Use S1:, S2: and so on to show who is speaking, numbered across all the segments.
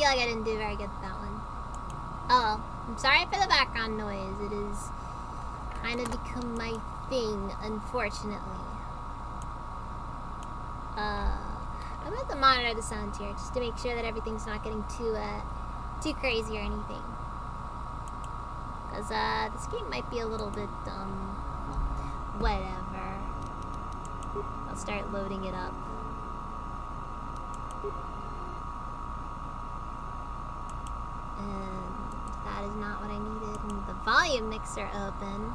S1: feel like I didn't do very good with that one. Oh well. I'm sorry for the background noise. It has kind of become my thing, unfortunately. I'm going to have to monitor the sound here just to make sure that everything's not getting too crazy or anything. Because this game might be a little bit, whatever. I'll start loading it up. And that is not what I needed. I need the volume mixer open.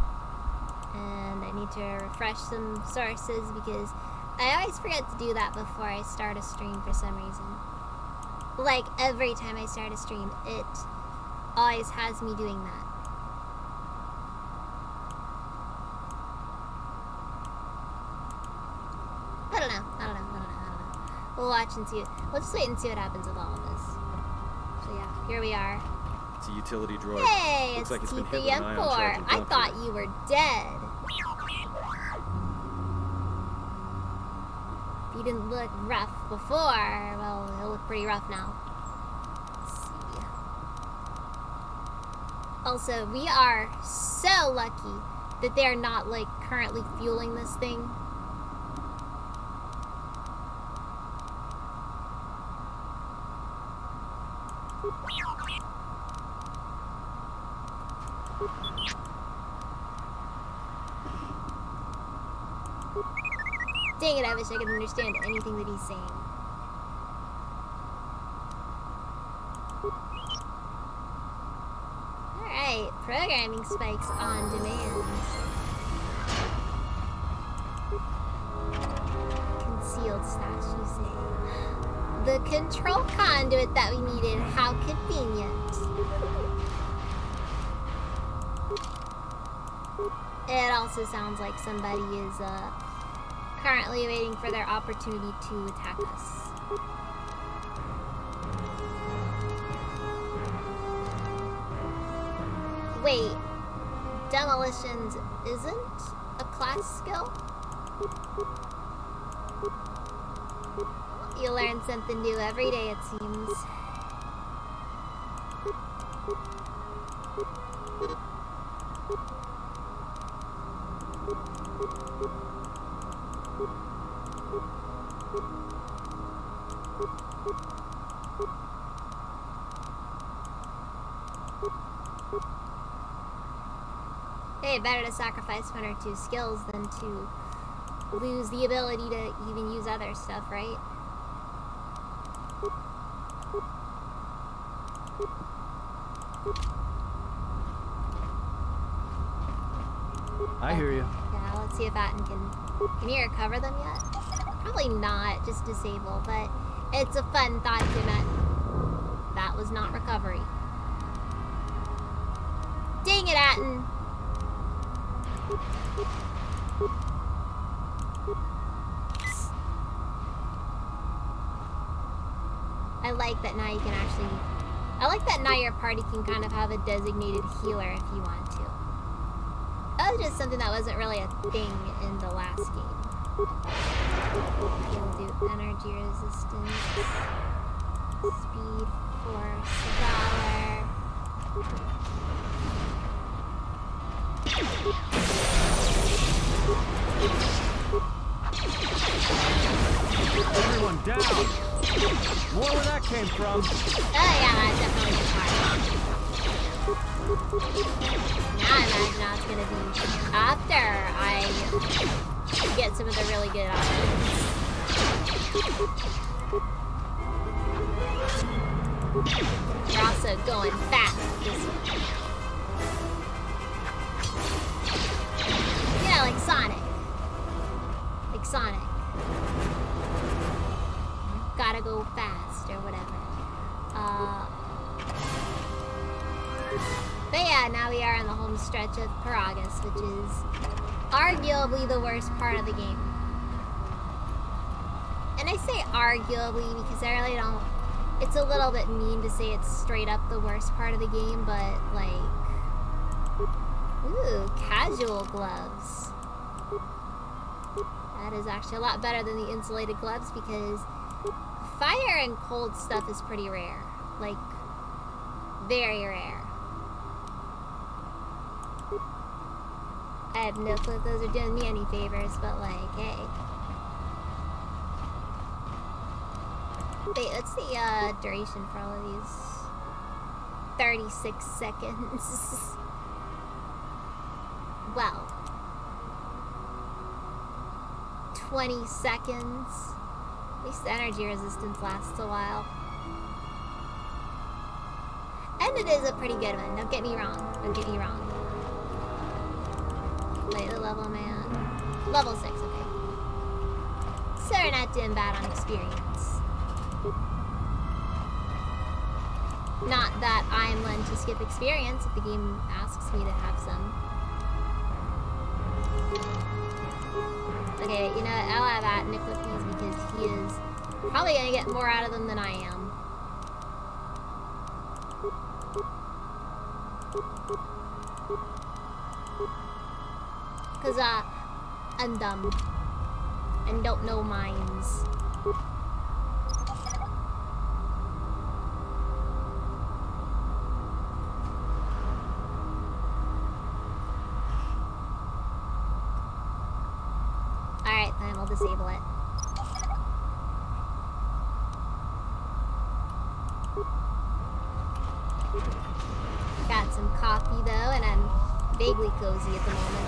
S1: And I need to refresh some sources because I always forget to do that before I start a stream for some reason. Like, every time I start a stream, it always has me doing that. I don't know. We'll watch and see. We'll just wait and see what happens with all of this. So yeah, here we are.
S2: It's a utility droid.
S1: Hey,
S2: Looks
S1: it's
S2: like it's been hit with an ion
S1: T3M4.
S2: charge and
S1: I thought you were dead. If you didn't look rough before, well, it'll look pretty rough now. Let's see. Also, we are so lucky that they are not, like, currently fueling this thing. Dang it, I wish I could understand anything that he's saying. Alright, programming spikes on demand. Concealed stash, you say. The control conduit that we needed, how convenient. It also sounds like somebody is, currently waiting for their opportunity to attack us. Wait, demolitions isn't a class skill? You learn something new every day, it seems. Hey, better to sacrifice one or two skills than to lose the ability to even use other stuff, right?
S3: I hear you.
S1: Yeah, let's see if Atten can you recover them yet? Probably not, just disable, but it's a fun thought to admit. That was not recovery. Dang it, Atten! I like that now you can actually... I like that now your party can kind of have a designated healer if you want to. That was just something that wasn't really a thing in the last game. You'll do energy resistance, speed, force, valor.
S3: Everyone down! More where that came from.
S1: Oh yeah, that definitely is hard. Now I imagine how it's gonna be after I get some of the really good options. We're also going fast this one. Yeah, like Sonic. Like Sonic. Gotta go fast or whatever. But yeah, now we are in the home stretch of Paragus, which is arguably the worst part of the game. And I say arguably because I really don't... It's a little bit mean to say it's straight up the worst part of the game, but like... Ooh, casual gloves. That is actually a lot better than the insulated gloves because fire and cold stuff is pretty rare. Like, very rare. I have no clue if those are doing me any favors, but like, hey. Wait, what's the duration for all of these? 36 seconds. Well, 20 seconds. At least the energy resistance lasts a while. And it is a pretty good one, don't get me wrong. Don't get me wrong. Wait, the level, man. Level 6, okay. So we're not doing bad on experience. Not that I'm one to skip experience if the game asks me to have some. Okay, you know what? I'll have that and equip these because he is probably gonna get more out of them than I am. Cause I'm dumb and don't know mines. Alright, then we'll disable it. Got some coffee though, and I'm vaguely cozy at the moment.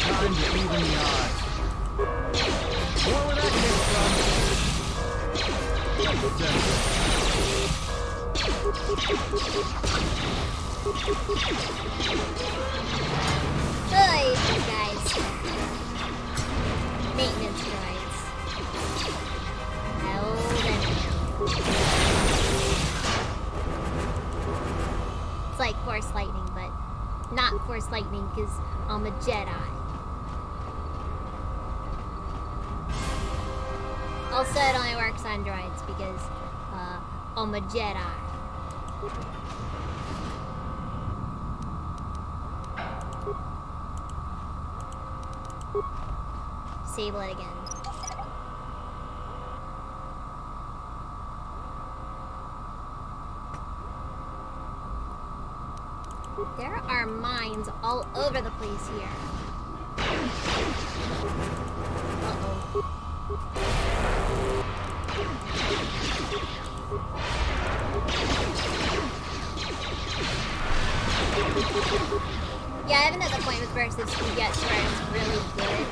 S3: Time to even the odds. More where that came from.
S1: Hey, guys. Maintenance droids. Oh, then. It's like Force Lightning, but not Force Lightning because I'm a Jedi. Also, it only works on droids because I'm a Jedi. Disable it again. There are mines all over the place here. Uh-oh. Yeah, I haven't at the point with versus you get to where it's really good.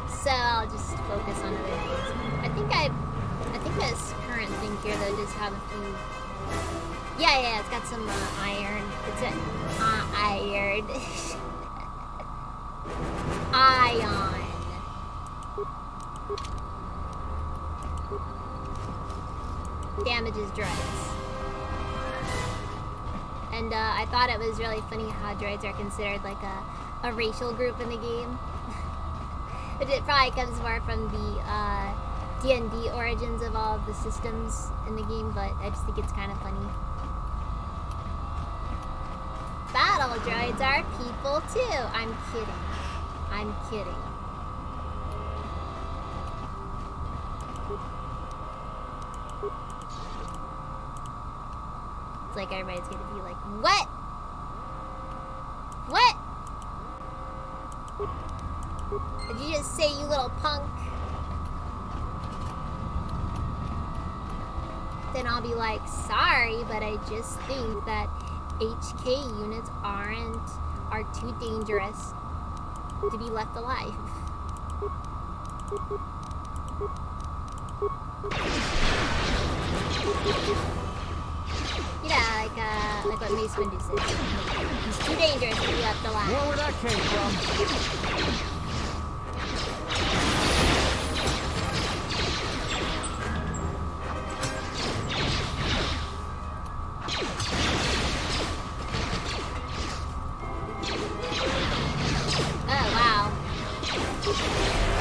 S1: So I'll just focus on other things. I think this current thing here though does have a few. Yeah, it's got some iron. It's an iron. Ion. Damages droids. And I thought it was really funny how droids are considered like a racial group in the game. But it probably comes more from the D&D origins of all of the systems in the game, but I just think it's kind of funny. Battle droids are people too. I'm kidding. I'm kidding. It's like everybody's gonna be like, what? What? Did you just say, you little punk? Then I'll be like, sorry, but I just think that HK units are too dangerous to be left alive. Yeah, like what Mace Windu said. He's too dangerous to be left alive.
S3: More where that came from.
S1: Oh, wow.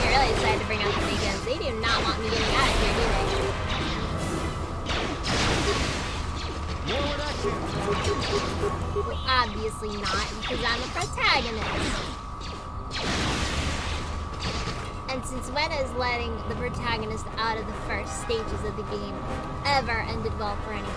S1: You're really excited to bring out the big guns. They do not want me getting out of here, do they?
S3: More where that came from.
S1: Well, obviously not, because I'm a protagonist. And since when has letting the protagonist out of the first stages of the game ever ended well for anyone?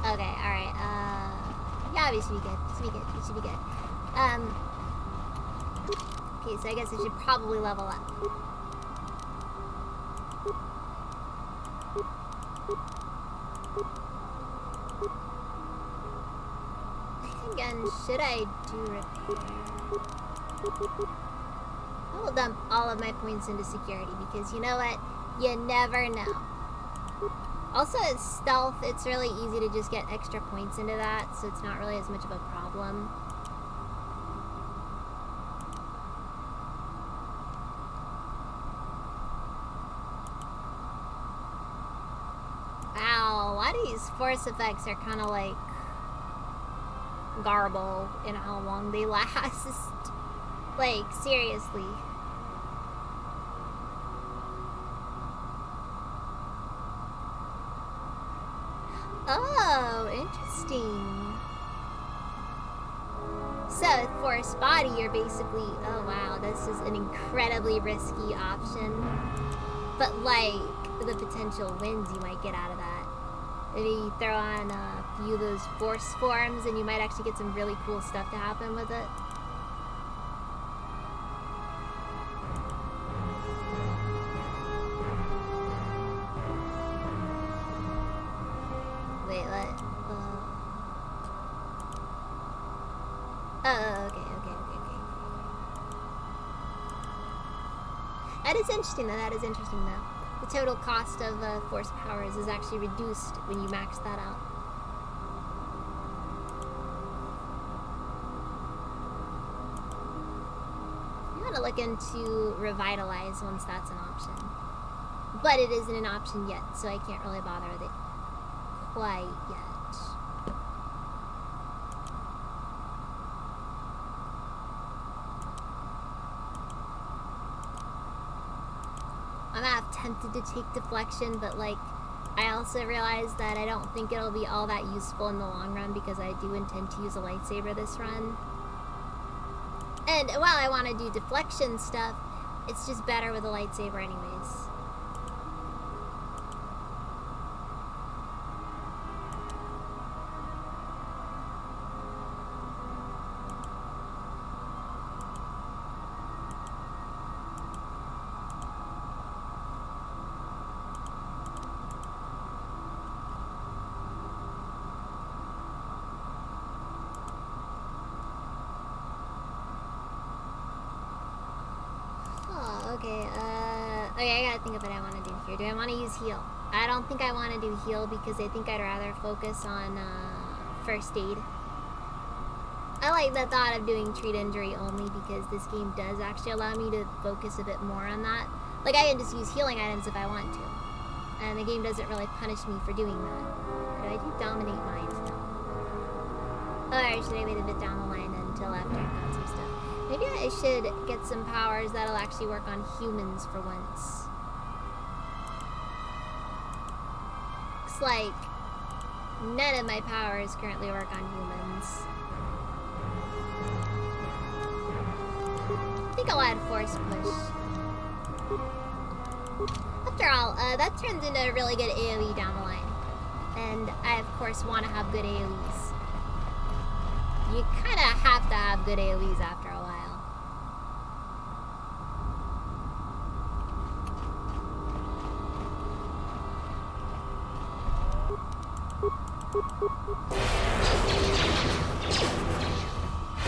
S1: Okay, alright, yeah, we should be good. It should be good. Okay, so I guess I should probably level up. Again, should I do repair? I will dump all of my points into security because you know what? You never know. Also, as stealth, it's really easy to just get extra points into that, so it's not really as much of a problem. Wow, a lot of these force effects are kind of like garble in how long they last. Like, seriously. Oh, interesting. So, with force body, you're basically... Oh, wow, this is an incredibly risky option. But, like, the potential wins you might get out of that. Maybe you throw on a few of those force forms and you might actually get some really cool stuff to happen with it. Wait, what? Oh, okay. That is interesting though, The total cost of force powers is actually reduced when you max that out. You want to look into Revitalize once that's an option. But it isn't an option yet, so I can't really bother with it quite yet. I'm half tempted to take deflection, but like I also realized that I don't think it'll be all that useful in the long run because I do intend to use a lightsaber this run. And while I want to do deflection stuff, it's just better with a lightsaber anyways. Okay, I gotta think of what I want to do here. Do I want to use heal? I don't think I want to do heal because I think I'd rather focus on first aid. I like the thought of doing treat injury only because this game does actually allow me to focus a bit more on that. Like, I can just use healing items if I want to. And the game doesn't really punish me for doing that. But I do dominate minds now. Or should I wait a bit down the line until after I've got some stuff? Maybe I should get some powers that'll actually work on humans for once. Looks like none of my powers currently work on humans. I think I'll add force push. After all, that turns into a really good AoE down the line. And I, of course, want to have good AoEs. You kind of have to have good AoEs after a while.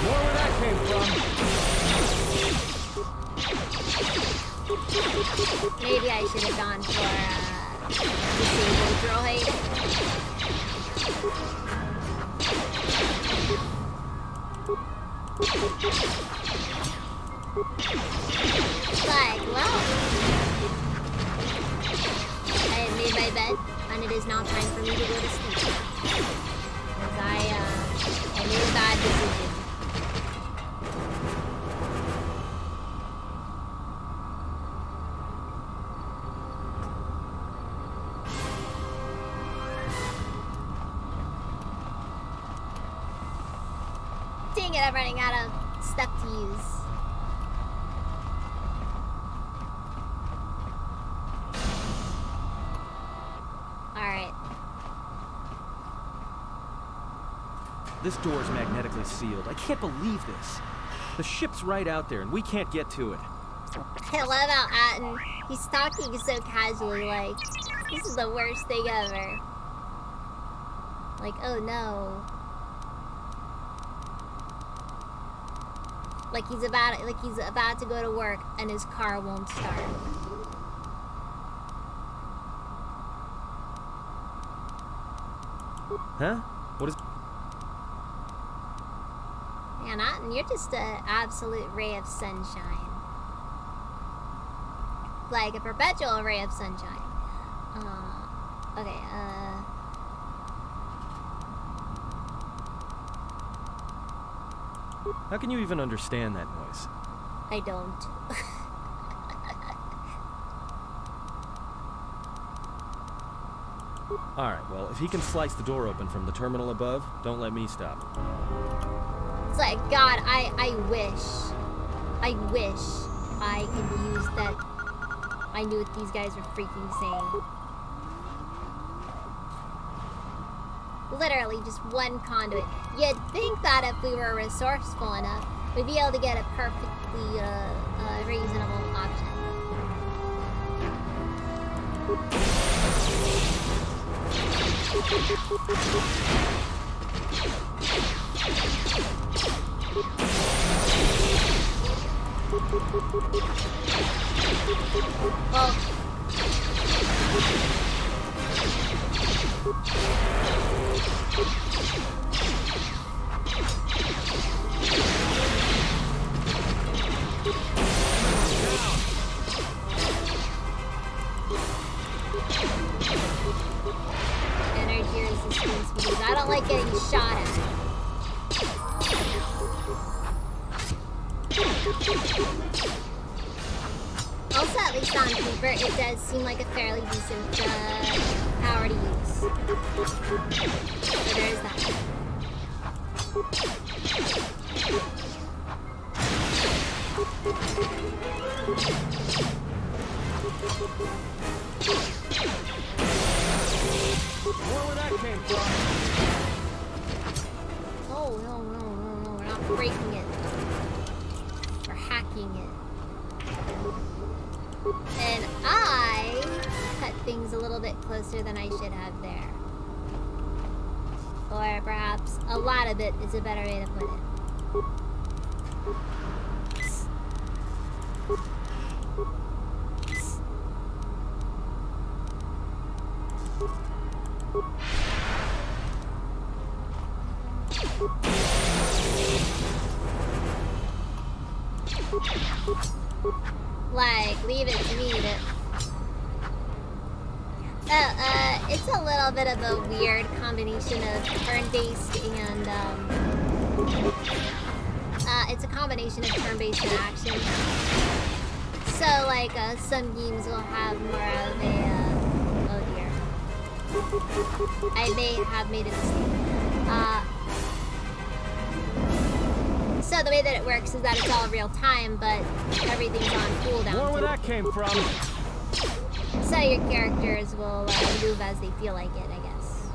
S3: More where that came from.
S1: Maybe I should have gone for disable droid. Like, well, I have made my bed, and it is now time for me to go to sleep. decision. Dang it, I'm running out of stuff to use. Alright.
S3: This door's magnetically sealed. I can't believe this. The ship's right out there, and we can't get to it.
S1: I love how Atten, he's talking so casually, like, this is the worst thing ever. Like, oh no. Like he's about to go to work and his car won't start.
S3: Huh? What is...
S1: Man, Atten, you're just an absolute ray of sunshine. Like a perpetual ray of sunshine. Okay,
S3: How can you even understand that noise?
S1: I don't.
S3: Alright, well, if he can slice the door open from the terminal above, don't let me stop him.
S1: It's like, God, I wish I could use that. I knew what these guys were freaking saying. Literally just one conduit. You'd think that if we were resourceful enough, we'd be able to get a perfectly reasonable option. Well, energy resistance because I don't like getting shot at. Also, at least on paper, it does seem like a fairly decent power to use. So there's that.
S3: More where that came from.
S1: Oh, no, we're not breaking it. We're hacking it. And I cut things a little bit closer than I should have there. Or perhaps a lot of it is a better way to put it. Like, leave it to me to... it's a little bit of a weird combination of turn-based and, it's a combination of turn-based and action. So, like, some games will have more of a, oh dear. I may have made a mistake. So the way that it works is that it's all real time, but everything's on cooldown.
S3: More where that came from.
S1: So your characters will move as they feel like it, I guess.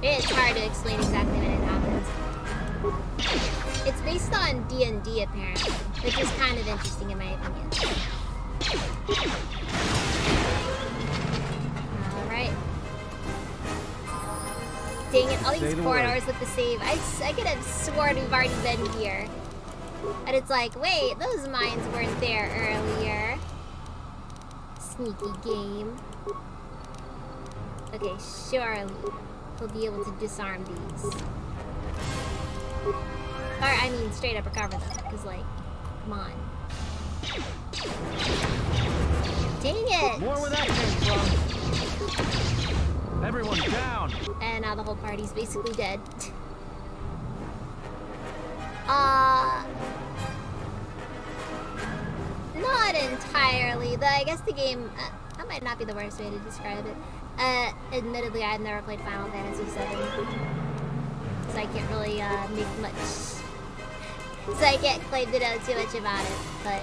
S1: It's hard to explain exactly when it happens. It's based on D&D apparently, which is kind of interesting in my opinion. Alright. Dang it, all these corridors with the save. I could have sworn we've already been here. And it's like, wait, those mines weren't there earlier. Sneaky game. Okay, surely we'll be able to disarm these. Or, I mean, straight up recover them. Because, like, come on. Dang it!
S3: More where that came from. Everyone down!
S1: And now the whole party's basically dead. Not entirely, though I guess the game, that might not be the worst way to describe it. Admittedly, I've never played Final Fantasy VII, so I can't really make much, so I can't claim to know too much about it, but...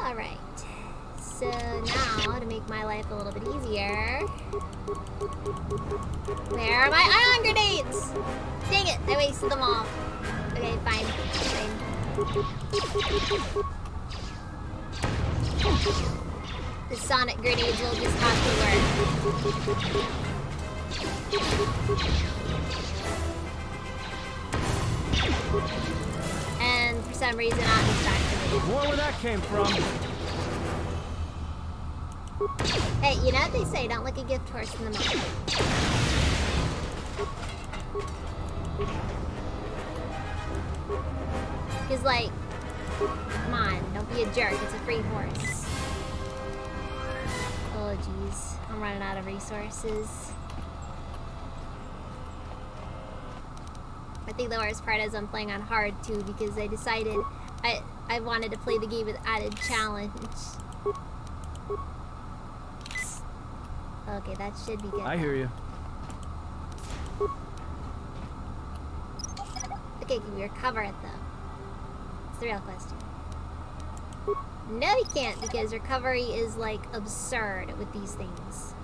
S1: Alright, so now, to make my life a little bit easier... Where are my ion grenades? Dang it, I wasted them all. Okay, fine. The sonic grenades will just have to work. And for some reason, I'm just activated.
S3: More where that came from.
S1: Hey, you know what they say? Don't look a gift horse in the mouth. Because, like, come on, don't be a jerk. It's a free horse. Oh, jeez. I'm running out of resources. I think the worst part is I'm playing on hard, too, because I decided I wanted to play the game with added challenge. Okay, that should be good.
S3: I hear you.
S1: Okay, can we recover it, though? It's the real question. No, we can't, because recovery is, like, absurd with these things.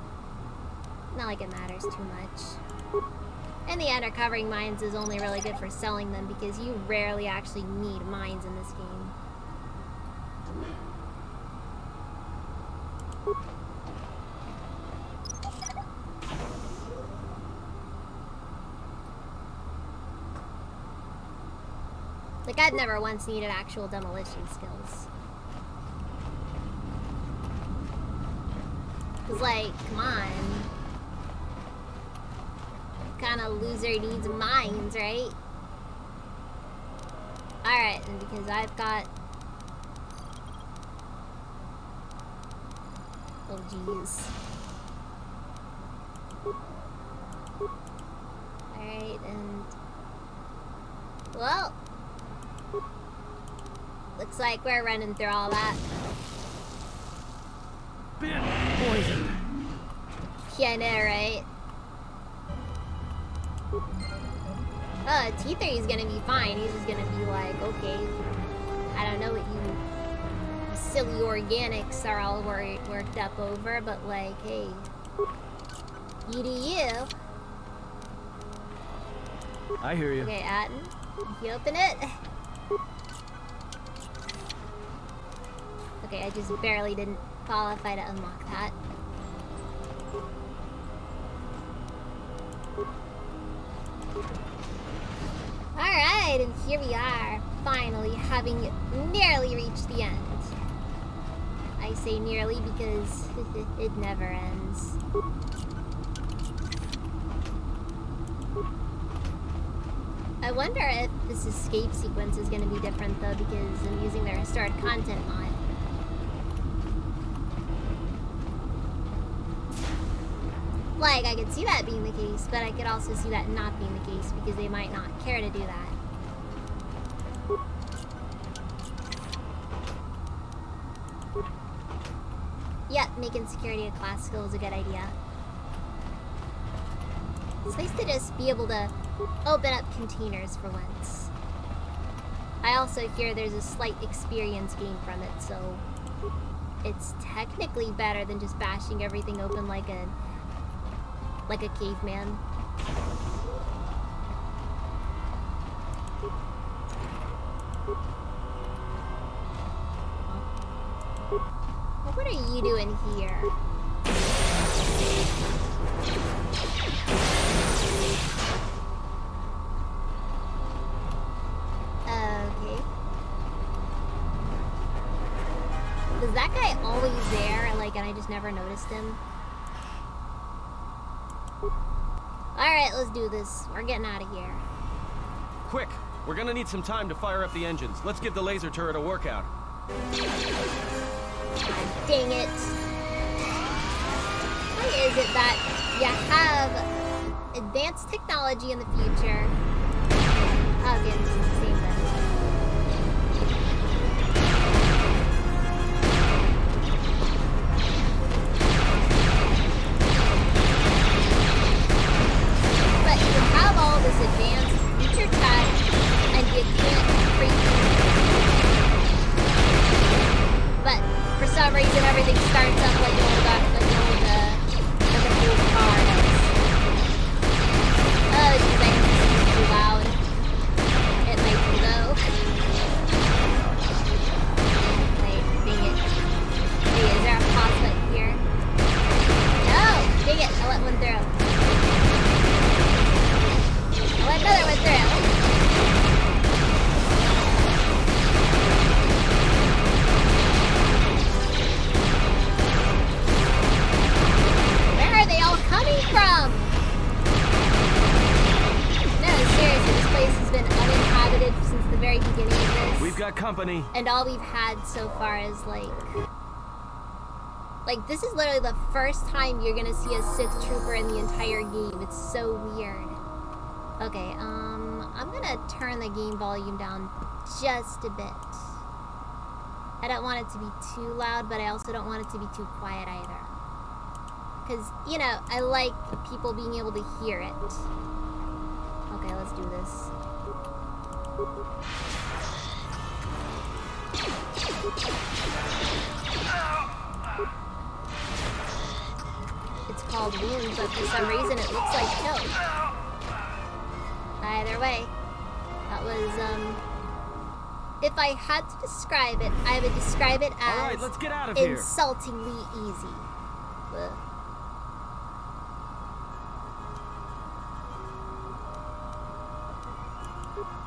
S1: Not like it matters too much. In the end, recovering mines is only really good for selling them, because you rarely actually need mines in this game. Like, I've never once needed actual demolition skills. Cause, like, come on. What kind of loser needs mines, right? Alright, and because I've got... Oh, jeez. Alright, and... Well... Looks like we're running through all that.
S3: Been poisoned.
S1: Yeah, I know, right? Oh, T3 is gonna be fine. He's just gonna be like, okay, I don't know what you silly organics are all worked up over, but like, hey, you do you.
S3: I hear you.
S1: Okay, Atten, if you open it. Okay, I just barely didn't qualify to unlock that. Alright, and here we are, finally having nearly reached the end. I say nearly because it never ends. I wonder if this escape sequence is going to be different though, because I'm using their restored content mod. Like, I could see that being the case, but I could also see that not being the case because they might not care to do that. Yep, making security a class skill is a good idea. It's nice to just be able to open up containers for once. I also hear there's a slight experience gain from it, so it's technically better than just bashing everything open like a caveman. Well, what are you doing here? Okay. Was that guy always there, like, and I just never noticed him? Alright, let's do this. We're getting out of here.
S3: Quick! We're gonna need some time to fire up the engines. Let's give the laser turret a workout.
S1: God dang it. Why is it that you have advanced technology in the future? Oh, again, this is the same thing. But you have all this advanced future tech, and you can't freaking. But for some reason, everything starts up like an old car does. Oh, geez, I think this is too loud. It might be low. Wait, dang it. Hey, is there a pause button here? No! Dang it, I let one through. I let another one through. Where are they all coming from? No, seriously, this place has been uninhabited since the very beginning of this.
S3: We've got company.
S1: And all we've had so far is like this is literally the first time you're gonna see a Sith trooper in the entire game. It's so weird. Okay, I'm gonna turn the game volume down just a bit. I don't want it to be too loud, but I also don't want it to be too quiet either. Because, you know, I like people being able to hear it. Okay, let's do this. It's called wounds, but for some reason it looks like choke. Either way, that was, if I had to describe it, I would describe it as
S3: Alright, let's get out of here.
S1: insultingly easy. Ugh.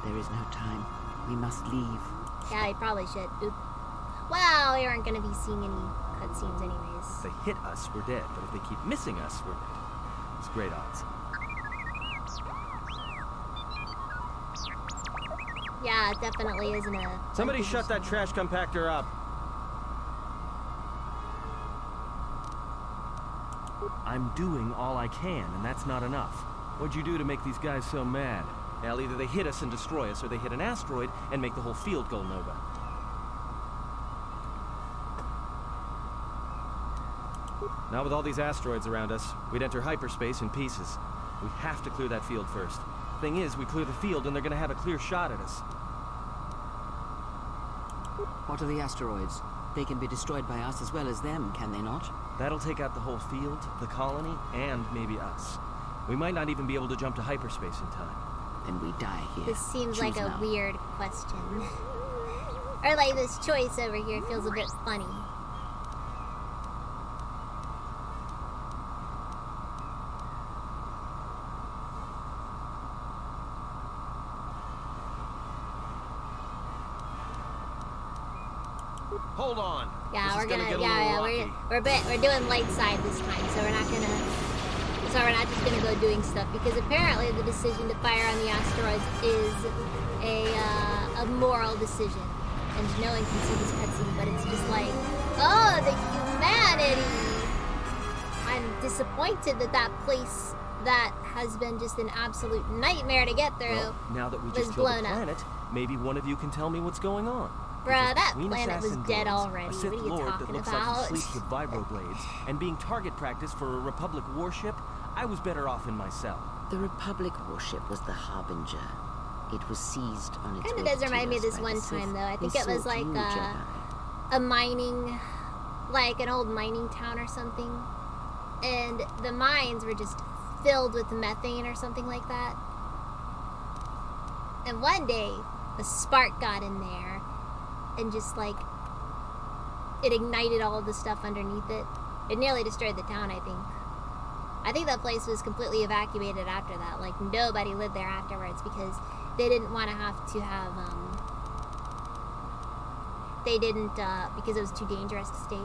S4: There is no time. We must leave.
S1: Yeah, I probably should. Oop. Well, we aren't going to be seeing any cutscenes anyways.
S3: If they hit us, we're dead. But if they keep missing us, we're dead. It's great odds.
S1: Yeah, it definitely isn't a...
S3: Somebody shut that trash compactor up. I'm doing all I can, and that's not enough. What'd you do to make these guys so mad? Now, either they hit us and destroy us, or they hit an asteroid and make the whole field go nova. Now, with all these asteroids around us, we'd enter hyperspace in pieces. We have to clear that field first. Thing is, we clear the field and they're gonna have a clear shot at us.
S4: What are the asteroids? They can be destroyed by us as well as them, can they not?
S3: That'll take out the whole field, the colony, and maybe us. We might not even be able to jump to hyperspace in time.
S4: Then we die here.
S1: This seems like a
S4: now.
S1: weird question. Or like this choice over here feels a bit funny.
S3: Hold on.
S1: Yeah,
S3: This
S1: we're
S3: is
S1: gonna
S3: get a
S1: yeah,
S3: little
S1: yeah,
S3: rocky.
S1: we're doing light side this time, so we're not just gonna go doing stuff because apparently the decision to fire on the asteroids is a moral decision. And no one can see this cutscene, but it's just like, oh, the humanity! I'm disappointed that that place that has been just an absolute nightmare to get through
S3: Well, now that we
S1: was
S3: just killed the
S1: blown up.
S3: planet, maybe one of you can tell me what's going on.
S1: Bruh,
S3: Because
S1: that
S3: between
S1: planet was
S3: assassin
S1: dead
S3: droids,
S1: already.
S3: A Sith
S1: What are you
S3: Lord that
S1: talking
S3: looks
S1: about?
S3: like he sleeps with vibroblades, and being target practice for a Republic warship, I was better off in my cell.
S4: The Republic warship was the Harbinger. It was seized on its
S1: Kind of
S4: way
S1: does
S4: to
S1: remind me of
S4: us
S1: this
S4: by
S1: one
S4: the Sith.
S1: time, though. I think
S4: They
S1: it was
S4: sought
S1: like
S4: you, Jedi.
S1: a mining, like an old mining town or something. And the mines were just filled with methane or something like that. And one day, a spark got in there and just like, it ignited all of the stuff underneath it. It nearly destroyed the town, I think. I think that place was completely evacuated after that. Like, nobody lived there afterwards because they didn't want to have, they didn't, because it was too dangerous to stay.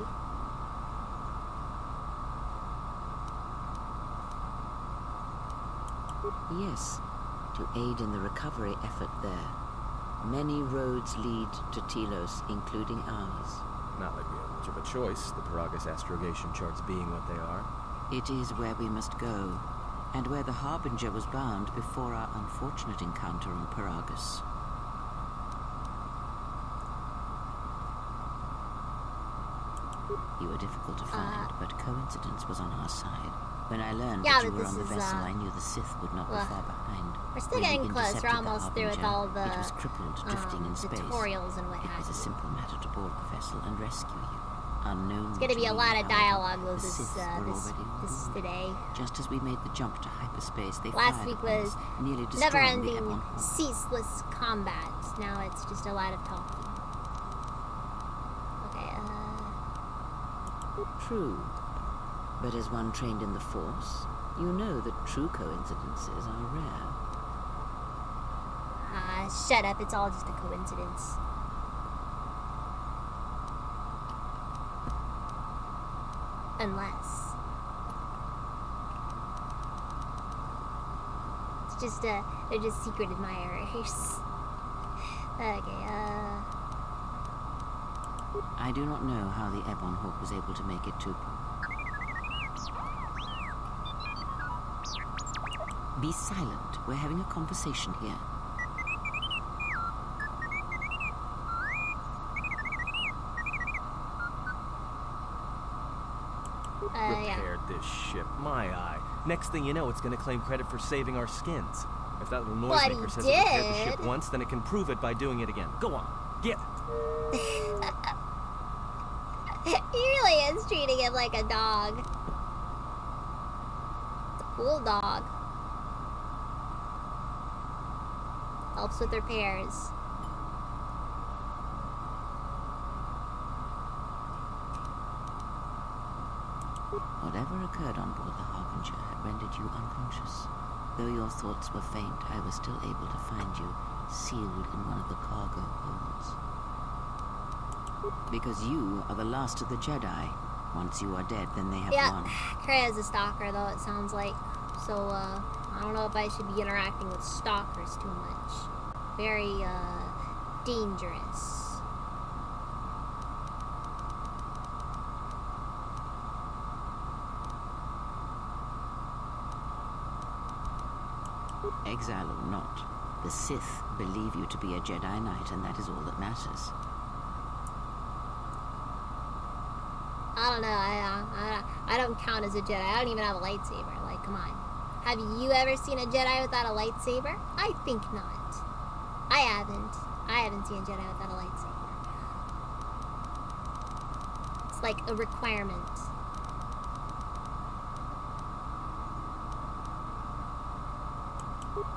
S4: Yes, to aid in the recovery effort there. Many roads lead to Telos, including ours.
S3: Not like we have much of a choice, the Paragus astrogation charts being what they are.
S4: It is where we must go, and where the Harbinger was bound before our unfortunate encounter on Paragus. You were difficult to find, but coincidence was on our side. When I learned
S1: Yeah,
S4: that you
S1: but
S4: were
S1: this
S4: on the
S1: is,
S4: vessel, I knew the Sith would not be far behind.
S1: We're still
S4: When
S1: getting
S4: Regan
S1: close. We're
S4: intercepted the
S1: almost through with
S4: Harbinger,
S1: all the
S4: it was crippled, drifting in space.
S1: tutorials and what
S4: It
S1: have
S4: was a
S1: you.
S4: simple matter to board the vessel and rescue you. Unknown.
S1: It's gonna be a lot of dialogue with
S4: the
S1: this
S4: Sith were already on
S1: this
S4: board.
S1: today.
S4: Just as we made the jump to hyperspace, they
S1: Last
S4: fired
S1: week
S4: upon
S1: was
S4: us, nearly destroying the
S1: never-ending,
S4: Ebon Hawk.
S1: ceaseless combat. Now it's just a lot of talking. Okay,
S4: True. But as one trained in the Force, you know that true coincidences are rare.
S1: shut up. It's all just a coincidence. Unless. It's just, they're just secret admirers. Okay,
S4: I do not know how the Ebon Hawk was able to make it to... Be silent. We're having a conversation here.
S1: yeah.
S3: Repaired this ship, my eye. Next thing you know, it's gonna claim credit for saving our skins. If that little
S1: But he
S3: noisemaker says it repaired the ship
S1: did.
S3: once, then it can prove it by doing it again. Go on, get.
S1: He really is treating him like a dog. It's a cool dog. Helps with repairs.
S4: Whatever occurred on board the Harbinger had rendered you unconscious. Though your thoughts were faint, I was still able to find you, sealed in one of the cargo holds. Because you are the last of the Jedi. Once you are dead, then they have won.
S1: Krea's a stalker, though, it sounds like. So, I don't know if I should be interacting with stalkers too much. Very, dangerous.
S4: Exile or not, the Sith believe you to be a Jedi Knight, and that is all that matters.
S1: I don't know, I don't count as a Jedi. I don't even have a lightsaber. Like, come on. Have you ever seen a Jedi without a lightsaber? I think not. I haven't. I haven't seen a Jedi without a lightsaber. It's like a requirement.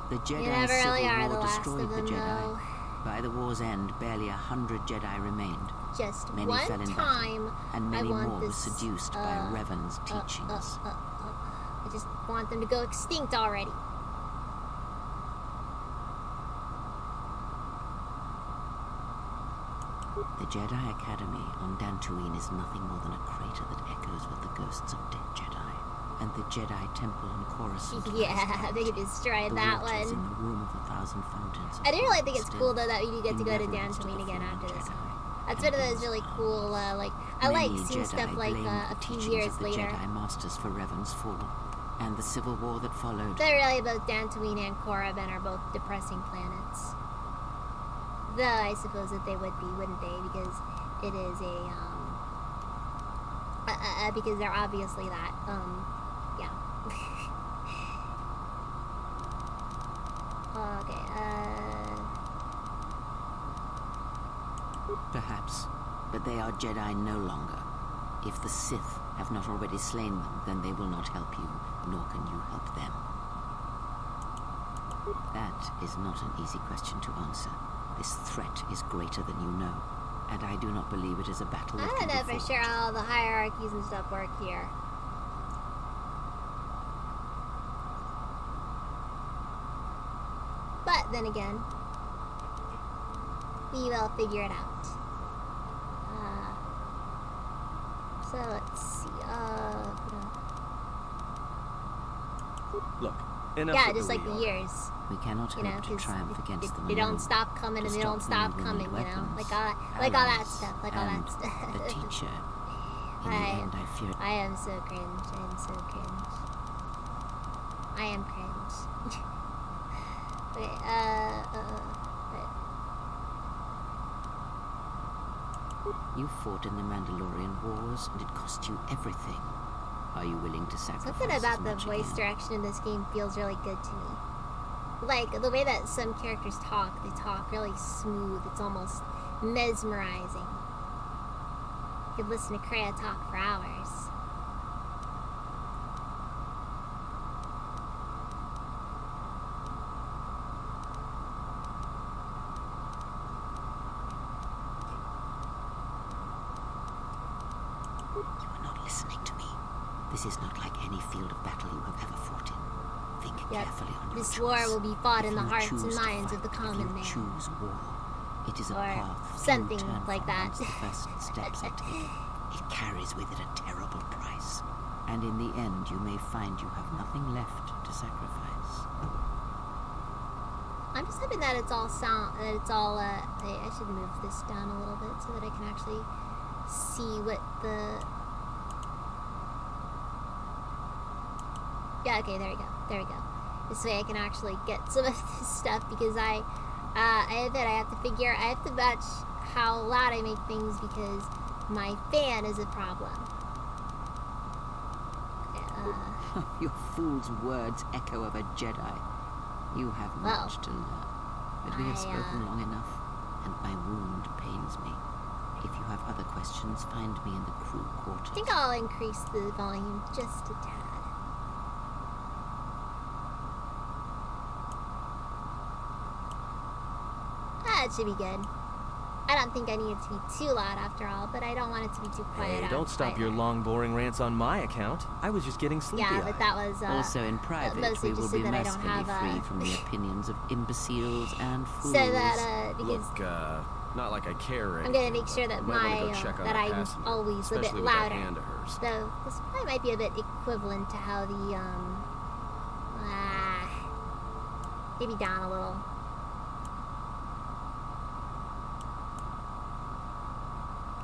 S4: The Jedi
S1: You never
S4: Civil
S1: really are
S4: War
S1: the last
S4: destroyed
S1: of
S4: the
S1: them,
S4: Jedi.
S1: though.
S4: By the war's end, barely 100 Jedi remained.
S1: Just
S4: Many
S1: one
S4: fell in
S1: time,
S4: battle, and
S1: I
S4: many
S1: want
S4: more were
S1: this,
S4: seduced by Revan's teachings.
S1: I just want them to go extinct already.
S4: The Jedi Academy on Dantooine is nothing more than a crater that echoes with the ghosts of dead Jedi. And the Jedi Temple in Coruscant.
S1: Yeah, they destroyed
S4: the
S1: that
S4: waters
S1: one.
S4: in the Room of a Thousand Fountains.
S1: I do really think it's
S4: Still,
S1: cool though that you get to
S4: in
S1: go to
S4: reverence to
S1: Dantooine
S4: the
S1: again
S4: fallen
S1: after this
S4: Jedi.
S1: one. That's one of those really cool, like, I like
S4: Many
S1: seeing
S4: Jedi
S1: stuff like
S4: blamed
S1: a
S4: the
S1: few
S4: teachings
S1: years
S4: of the
S1: later.
S4: Jedi Masters for Revan's fall, and the civil war that followed.
S1: But really, both Dantooine and Korriban are both depressing planets. Though I suppose that they would be, wouldn't they? Because it is a, because they're obviously that, yeah. Okay,
S4: Perhaps, but they are Jedi no longer. If the Sith have not already slain them, then they will not help you, nor can you help them. That is not an easy question to answer. This threat is greater than you know, and I do not believe it is a battle that
S1: I
S4: can
S1: don't know
S4: be
S1: for
S4: fought.
S1: sure how the hierarchies and stuff work here. But then again, we will figure it out. So let's see.
S3: Look, Enough
S1: Yeah,
S3: with
S1: just
S3: the
S1: like the
S3: we are.
S1: years.
S4: We cannot
S1: You know,
S4: hope to
S1: 'cause
S4: triumph against them
S1: they
S4: alone.
S1: don't stop coming
S4: To
S1: and they don't stop
S4: them, we will
S1: coming,
S4: need
S1: you know?
S4: weapons,
S1: Like all that
S4: allies,
S1: stuff, like all that
S4: and
S1: stuff.
S4: a teacher. In the end, I fear...
S1: I am so cringe. I am so cringe. I am cringe. Wait,
S4: You fought in the Mandalorian Wars, and it cost you everything. Are you willing to sacrifice
S1: something
S4: as
S1: about the
S4: much
S1: voice
S4: again?
S1: direction in this game feels really good to me. Like, the way that some characters talk, they talk really smooth. It's almost mesmerizing. You could listen to Kreia talk for hours.
S4: You are not listening to me. This is not like any field of battle you have ever fought in. Think
S1: Yep.
S4: carefully on your
S1: This
S4: choice.
S1: war will be fought in
S4: If
S1: the
S4: you
S1: hearts
S4: choose
S1: and
S4: to
S1: minds of
S4: fight,
S1: the common
S4: if you
S1: man.
S4: choose war, it is a
S1: Or
S4: path
S1: something
S4: few turn
S1: like
S4: from
S1: that.
S4: once the first steps are taken. It carries with it a terrible price. And in the end, you may find you have nothing left to sacrifice.
S1: I'm just hoping that it's all sound. That it's all. I should move this down a little bit so that I can actually see what the. Yeah. Okay. There we go. There we go. This way I can actually get some of this stuff because I admit I have to figure. I have to match how loud I make things because my fan is a problem.
S4: Your fool's words echo of a Jedi. You have
S1: Well,
S4: much to learn. But we have spoken long enough, and my wound pains me. If you have other questions, find me in the crew quarters.
S1: I think I'll increase the volume just a tad. That should be good. I don't think I need it to be too loud after all, but I don't want it to be too quiet.
S3: Hey, don't stop your long, boring rants on my account. I was just getting sleepy.
S1: Yeah, but that was
S4: also in private,
S1: mostly
S4: we will
S1: just so
S4: be
S1: that I don't
S4: mercifully
S1: have
S4: free from the opinions of imbeciles and fools.
S1: so that because
S2: Look, not like I care or
S1: I'm
S2: anything,
S1: gonna make sure that
S2: but you might
S1: my
S2: wanna go check on
S1: that
S2: our
S1: I'm
S2: passenger,
S1: always a
S2: especially
S1: bit
S2: with that
S1: louder.
S2: hand of hers.
S1: So this probably might be a bit equivalent to how the maybe down a little.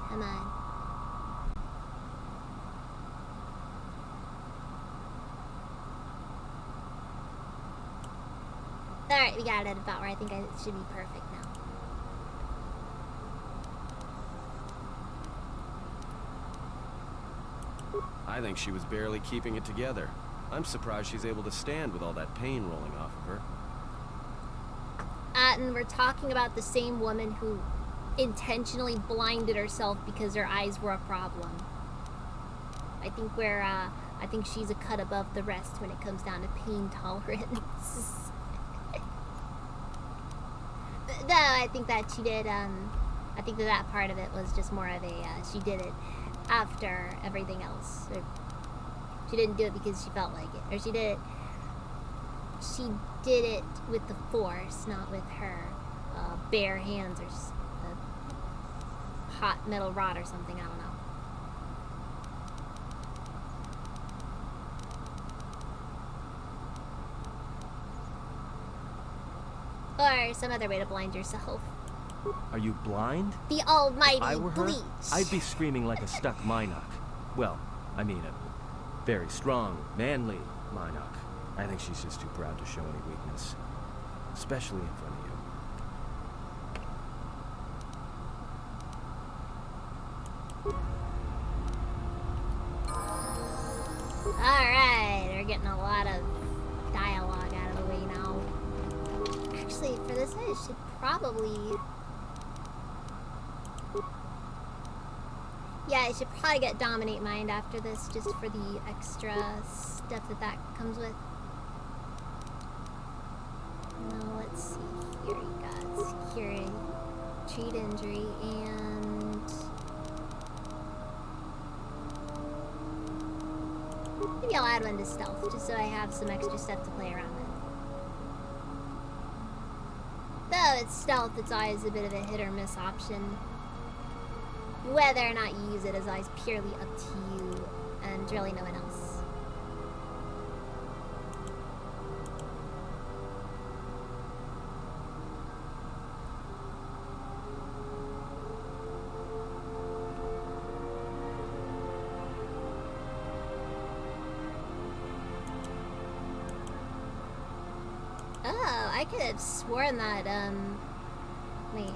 S1: Come on. Alright, we got it at about where I think it should be perfect now.
S2: I think she was barely keeping it together. I'm surprised she's able to stand with all that pain rolling off of her.
S1: And we're talking about the same woman who intentionally blinded herself because her eyes were a problem. I think she's a cut above the rest when it comes down to pain tolerance. No, I think that she did, I think that part of it was just more of a, she did it after everything else. Or she didn't do it because she felt like it. Or she did it with the force, not with her bare hands or a hot metal rod or something, I don't know. Or some other way to blind yourself.
S3: Are you blind?
S1: The almighty
S3: If I were her,
S1: bleach.
S3: I'd be screaming like a stuck Minoc. Well, I mean a very strong, manly Minoc. I think she's just too proud to show any weakness. Especially in front of you.
S1: Alright, we're getting a lot of dialogue out of the way now. Actually, for this I should probably... Yeah, I should probably get Dominate Mind after this, just for the extra stuff that comes with. Now, let's see here. You got Security, Treat Injury, and... Maybe I'll add one to Stealth, just so I have some extra stuff to play around with. Though it's Stealth, it's always a bit of a hit or miss option. Whether or not you use it is always purely up to you and really no one else. I could have sworn that, wait.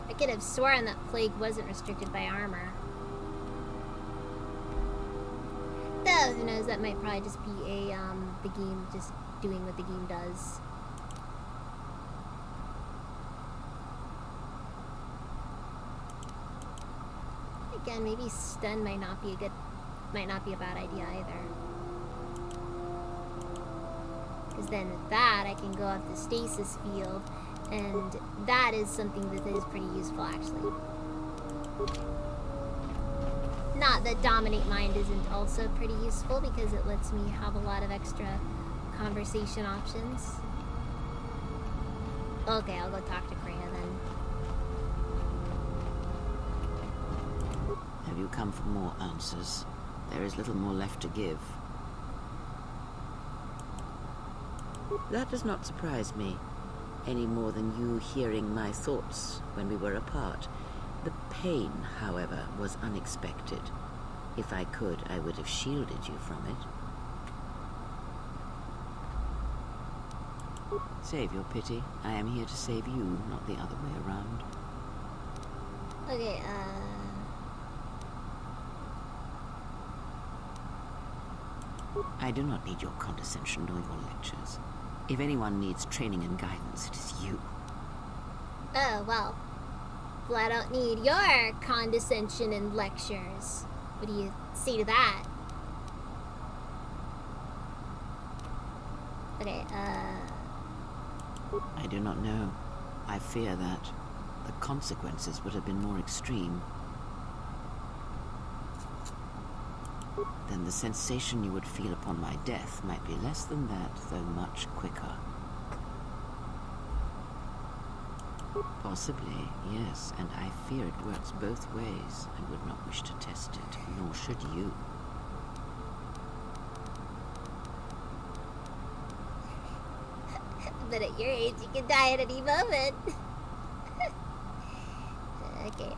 S1: I could have sworn that plague wasn't restricted by armor. Though, who knows, that might probably just be the game just doing what the game does. Again, maybe stun might not be a bad idea either. Because then with that, I can go up the stasis field, and that is something that is pretty useful, actually. Not that Dominate Mind isn't also pretty useful, because it lets me have a lot of extra conversation options. Okay, I'll go talk to Kreia then.
S4: Have you come for more answers? There is little more left to give. That does not surprise me, any more than you hearing my thoughts when we were apart. The pain, however, was unexpected. If I could, I would have shielded you from it. Save your pity. I am here to save you, not the other way around.
S1: Okay,
S4: I do not need your condescension nor your lectures. If anyone needs training and guidance, it is you.
S1: oh, well, I don't need your condescension and lectures. What do you say to that? Okay,
S4: I do not know. I fear that the consequences would have been more extreme. Then the sensation you would feel upon my death might be less than that, though much quicker. Possibly, yes, and I fear it works both ways. I would not wish to test it, nor should you.
S1: but at your age, you can die at any moment. Okay,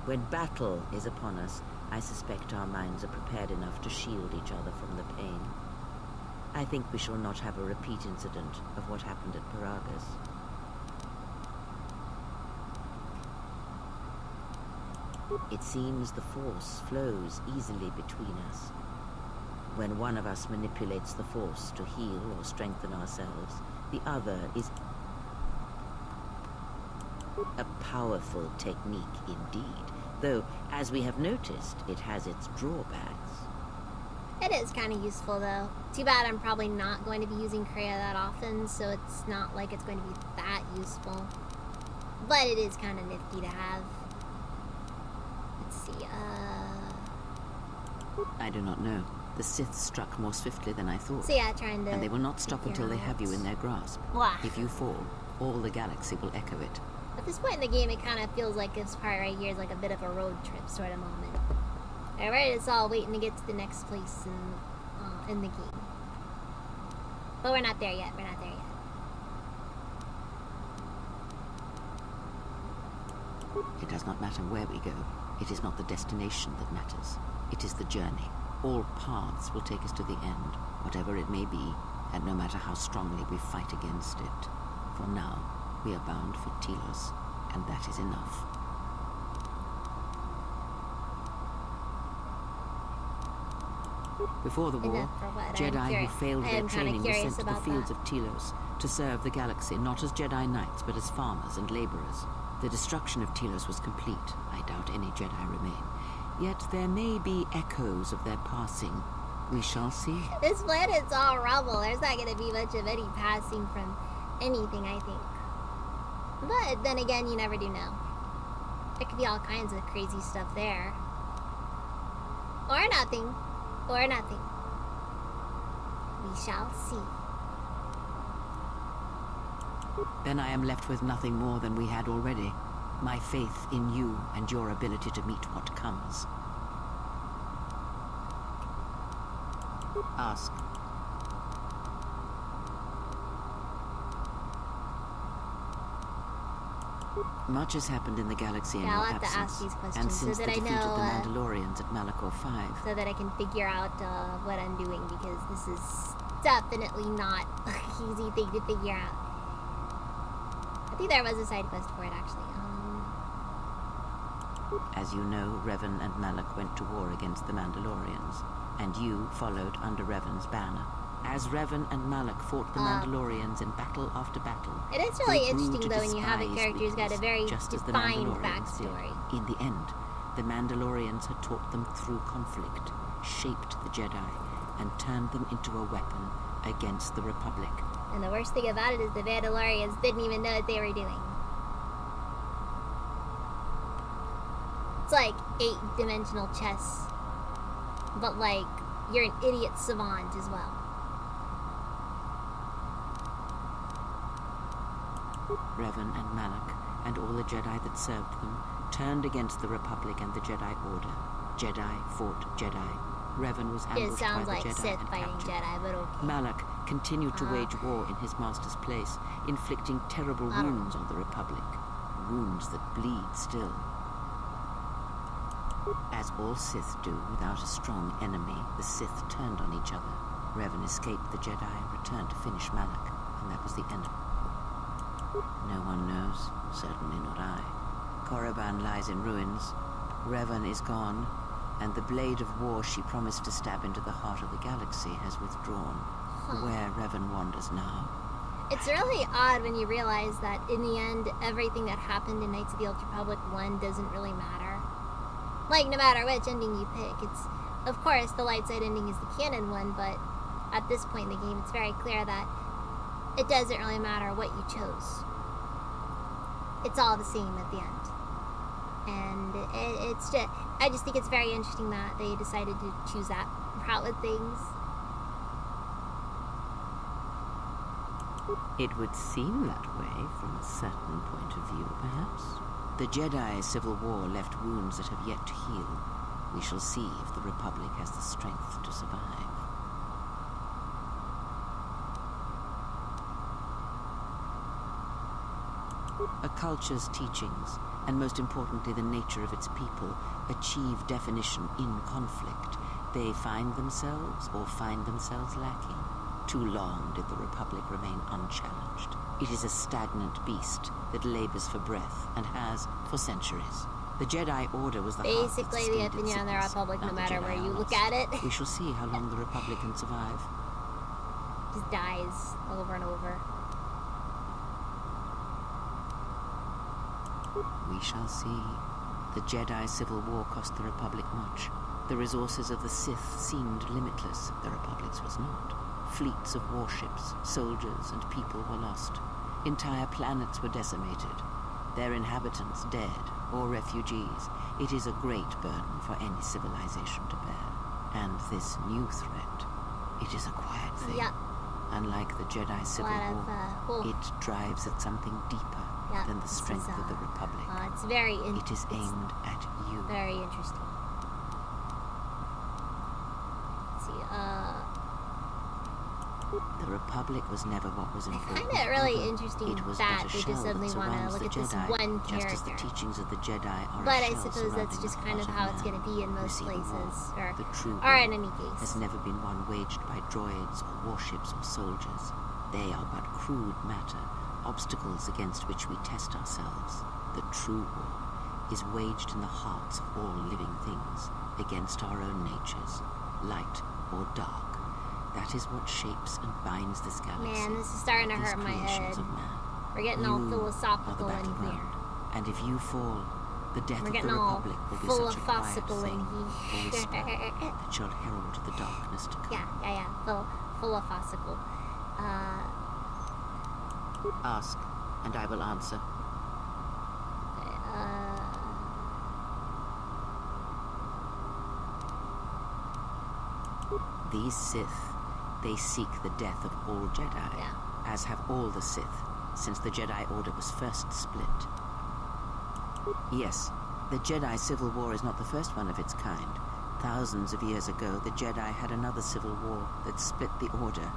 S4: When battle is upon us, I suspect our minds are prepared enough to shield each other from the pain. I think we shall not have a repeat incident of what happened at Paragus. It seems the force flows easily between us. When one of us manipulates the force to heal or strengthen ourselves, the other is a powerful technique indeed, though, as we have noticed, it has its drawbacks.
S1: it is kind of useful, though. Too bad I'm probably not going to be using Kreia that often, so it's not like it's going to be that useful. But it is kind of nifty to have. Let's see,
S4: I do not know. The Sith struck more swiftly than I thought.
S1: So yeah, trying to...
S4: And they will not stop until they have you in their grasp.
S1: Wah.
S4: If you fall, all the galaxy will echo it.
S1: At this point in the game, it kind of feels like this part right here is like a bit of a road trip sort of moment. Alright, it's all waiting to get to the next place in the game. But we're not there yet, we're not there yet.
S4: It does not matter where we go. It is not the destination that matters. It is the journey. All paths will take us to the end, whatever it may be, and no matter how strongly we fight against it. For now, we are bound for Telos, and that is enough. Before the war,
S1: Enough for what?
S4: Jedi who failed
S1: I
S4: their
S1: am kinda
S4: training were
S1: curious
S4: sent to the
S1: about
S4: fields
S1: that.
S4: of Telos to serve the galaxy, not as Jedi Knights, but as farmers and laborers. The destruction of Telos was complete. I doubt any Jedi remain. Yet there may be echoes of their passing. We shall see.
S1: This planet's all rubble. There's not going to be much of any passing from anything, I think. But then again, you never do know. There could be all kinds of crazy stuff there. Or nothing. Or nothing. We shall see.
S4: Then I am left with nothing more than we had already. My faith in you and your ability to meet what comes. Ask. Much has happened in the galaxy in
S1: Yeah,
S4: your
S1: I'll have to
S4: absence,
S1: ask these
S4: and
S1: questions so
S4: since
S1: that
S4: the
S1: I
S4: defeat of the
S1: know,
S4: Mandalorians at Malachor 5.
S1: so that I can figure out what I'm doing, because this is definitely not an easy thing to figure out. I think there was a side quest for it, actually.
S4: As you know, Revan and Malak went to war against the Mandalorians, and you followed under Revan's banner. As Revan and Malak fought the Mandalorians in battle after battle,
S1: It is really
S4: they grew
S1: interesting,
S4: to
S1: though, when you have a
S4: despise
S1: character who's got a
S4: weakness,
S1: very
S4: just as the
S1: defined
S4: Mandalorians did.
S1: backstory.
S4: In the end, the Mandalorians had taught them through conflict, shaped the Jedi, and turned them into a weapon against the Republic.
S1: And the worst thing about it is the Mandalorians didn't even know what they were doing. It's like 8-dimensional chess, but like you're an idiot savant as well.
S4: Revan and Malak, and all the Jedi that served them, turned against the Republic and the Jedi Order. Jedi fought Jedi. Revan was
S1: It
S4: ambushed by
S1: sounds
S4: the
S1: like
S4: Jedi
S1: Sith
S4: and
S1: fighting
S4: captured.
S1: Jedi, but okay.
S4: Malak continued to wage war in his master's place, inflicting terrible
S1: I don't
S4: wounds on the Republic. Wounds that bleed still. As all Sith do without a strong enemy, the Sith turned on each other. Revan escaped the Jedi and returned to finish Malak, and that was the end. No one knows, certainly not I. Korriban lies in ruins. Revan is gone, and the blade of war she promised to stab into the heart of the galaxy has withdrawn. Where Revan wanders now.
S1: It's really odd when you realize that in the end, everything that happened in Knights of the Old Republic 1 doesn't really matter. Like, no matter which ending you pick, it's, of course, the light side ending is the canon one, but at this point in the game, it's very clear that it doesn't really matter what you chose. It's all the same at the end. And it's just, I just think it's very interesting that they decided to choose that route with things.
S4: It would seem that way from a certain point of view, perhaps. The Jedi Civil War left wounds that have yet to heal. We shall see if the Republic has the strength to survive. A culture's teachings, and most importantly the nature of its people, achieve definition in conflict. They find themselves or find themselves lacking. Too long did the Republic remain unchallenged. It is a stagnant beast that labors for breath and has for centuries. The Jedi Order was the heart that
S1: Basically, the
S4: sustained its
S1: opinion of the
S4: sickness.
S1: Republic,
S4: Now
S1: no
S4: the
S1: matter
S4: Jedi
S1: where
S4: are
S1: you look
S4: lost.
S1: at it,
S4: We shall see how long the Republic can survive.
S1: just dies over and over.
S4: We shall see. The Jedi Civil War cost the Republic much. The resources of the Sith seemed limitless. The Republic's was not. Fleets of warships, soldiers, and people were lost. Entire planets were decimated. Their inhabitants dead or refugees. It is a great burden for any civilization to bear. And this new threat, it is a quiet thing.
S1: Yep.
S4: Unlike the Jedi Civil
S1: lot of,
S4: War, it drives at something deeper
S1: Yeah,
S4: than the
S1: this
S4: strength
S1: is,
S4: of the Republic.
S1: It's very
S4: It is aimed at you.
S1: very interesting. Let's see,
S4: The Republic was never what was
S1: I
S4: important.
S1: find it really
S4: Ever.
S1: interesting
S4: It was
S1: that
S4: but a
S1: they
S4: shell
S1: just
S4: that
S1: suddenly want to
S4: surrounds
S1: look
S4: the
S1: at this
S4: Jedi,
S1: one
S4: just as the
S1: character.
S4: teachings of the Jedi are
S1: But
S4: a
S1: I
S4: shell
S1: suppose that's
S4: surrounding
S1: just
S4: the
S1: kind of
S4: heart
S1: how
S4: man.
S1: it's going to be in
S4: You
S1: most
S4: see, the
S1: places,
S4: war, the true
S1: or
S4: war,
S1: in any
S4: has
S1: case.
S4: never been one waged by droids or warships or soldiers. They are but crude matter, obstacles against which we test ourselves. The true war is waged in the hearts of all living things, against our own natures, light or dark. That is what shapes and binds this galaxy.
S1: Man, this is starting to
S4: These
S1: hurt my
S4: creations
S1: head.
S4: of man.
S1: We're getting all
S4: You are the
S1: philosophical in
S4: battleground,
S1: here.
S4: and if you fall, the death
S1: We're
S4: of the
S1: getting all
S4: Republic will be such a quiet
S1: philosophical in
S4: thing, a
S1: here.
S4: whisper that shall herald the darkness to come.
S1: Yeah. Philosophical.
S4: Ask, and I will answer. These Sith, they seek the death of all Jedi,
S1: Yeah.
S4: as have all the Sith, since the Jedi Order was first split. Yes, the Jedi Civil War is not the first one of its kind. Thousands of years ago, the Jedi had another civil war that split the Order.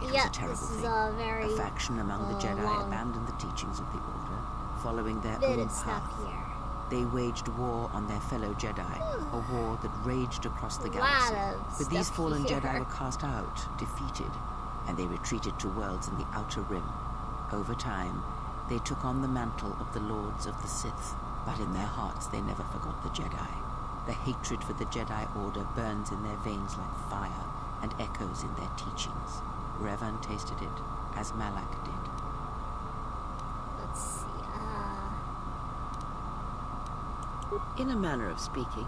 S4: It was
S1: Yeah,
S4: a terrible
S1: this is
S4: thing.
S1: a very
S4: A faction among the Jedi
S1: long-
S4: abandoned the teachings of the Order, following their
S1: bit
S4: own
S1: of stuff
S4: path.
S1: here.
S4: They waged war on their fellow Jedi, a war that raged across the
S1: Lot
S4: galaxy.
S1: of
S4: But these
S1: stuff
S4: fallen
S1: here.
S4: Jedi were cast out, defeated, and they retreated to worlds in the Outer Rim. Over time, they took on the mantle of the Lords of the Sith, but in their hearts they never forgot the Jedi. The hatred for the Jedi Order burns in their veins like fire and echoes in their teachings. Revan tasted it, as Malak did.
S1: Let's see.
S4: In a manner of speaking,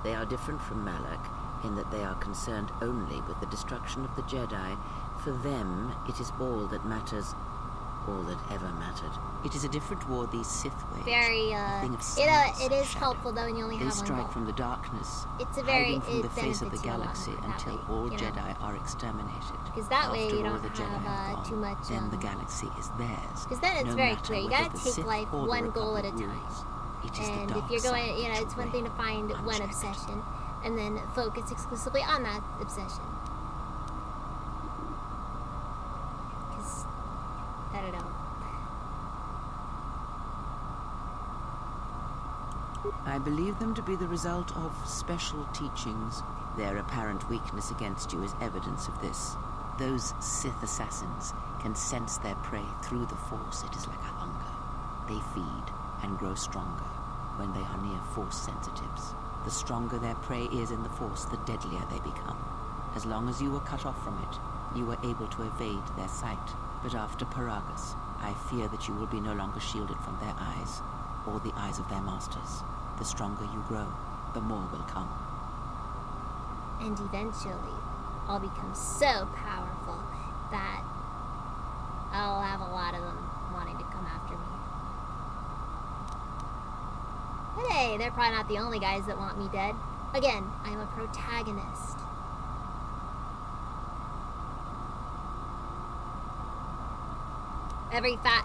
S4: they are different from Malak in that they are concerned only with the destruction of the Jedi. For them, it is all that matters, all that ever mattered. It is a different war these Sith wage.
S1: Very,
S4: a thing of
S1: it
S4: science and
S1: is
S4: shadow.
S1: helpful though when you only
S4: They
S1: have one
S4: strike
S1: goal.
S4: from the darkness,
S1: It's a very,
S4: hiding from
S1: it
S4: the face of the
S1: benefits you a lot
S4: galaxy
S1: more that
S4: until
S1: way,
S4: all
S1: you know?
S4: Jedi are exterminated.
S1: Because that way
S4: After
S1: you
S4: all
S1: don't
S4: the Jedi
S1: have
S4: have gone,
S1: too much,
S4: then the galaxy is theirs.
S1: because then it's
S4: no
S1: very
S4: matter
S1: clear. You
S4: whether
S1: gotta
S4: the
S1: take
S4: Sith
S1: life
S4: or the
S1: one goal at a
S4: Republic
S1: time.
S4: rules. It is the
S1: And
S4: dark
S1: if you're going,
S4: side
S1: you know,
S4: that
S1: it's
S4: will
S1: one thing to
S4: reign,
S1: find one
S4: unchecked.
S1: obsession and then focus exclusively on that obsession. Because, I don't know.
S4: I believe them to be the result of special teachings. Their apparent weakness against you is evidence of this. Those Sith assassins can sense their prey through the Force. It is like a hunger. They feed and grow stronger when they are near Force sensitives. The stronger their prey is in the Force, the deadlier they become. As long as you were cut off from it, you were able to evade their sight. But after Paragus, I fear that you will be no longer shielded from their eyes, or the eyes of their masters. The stronger you grow, the more will come.
S1: And eventually, I'll become so powerful that I'll have a lot of them wanting to come after me. But hey, they're probably not the only guys that want me dead. Again, I'm a protagonist.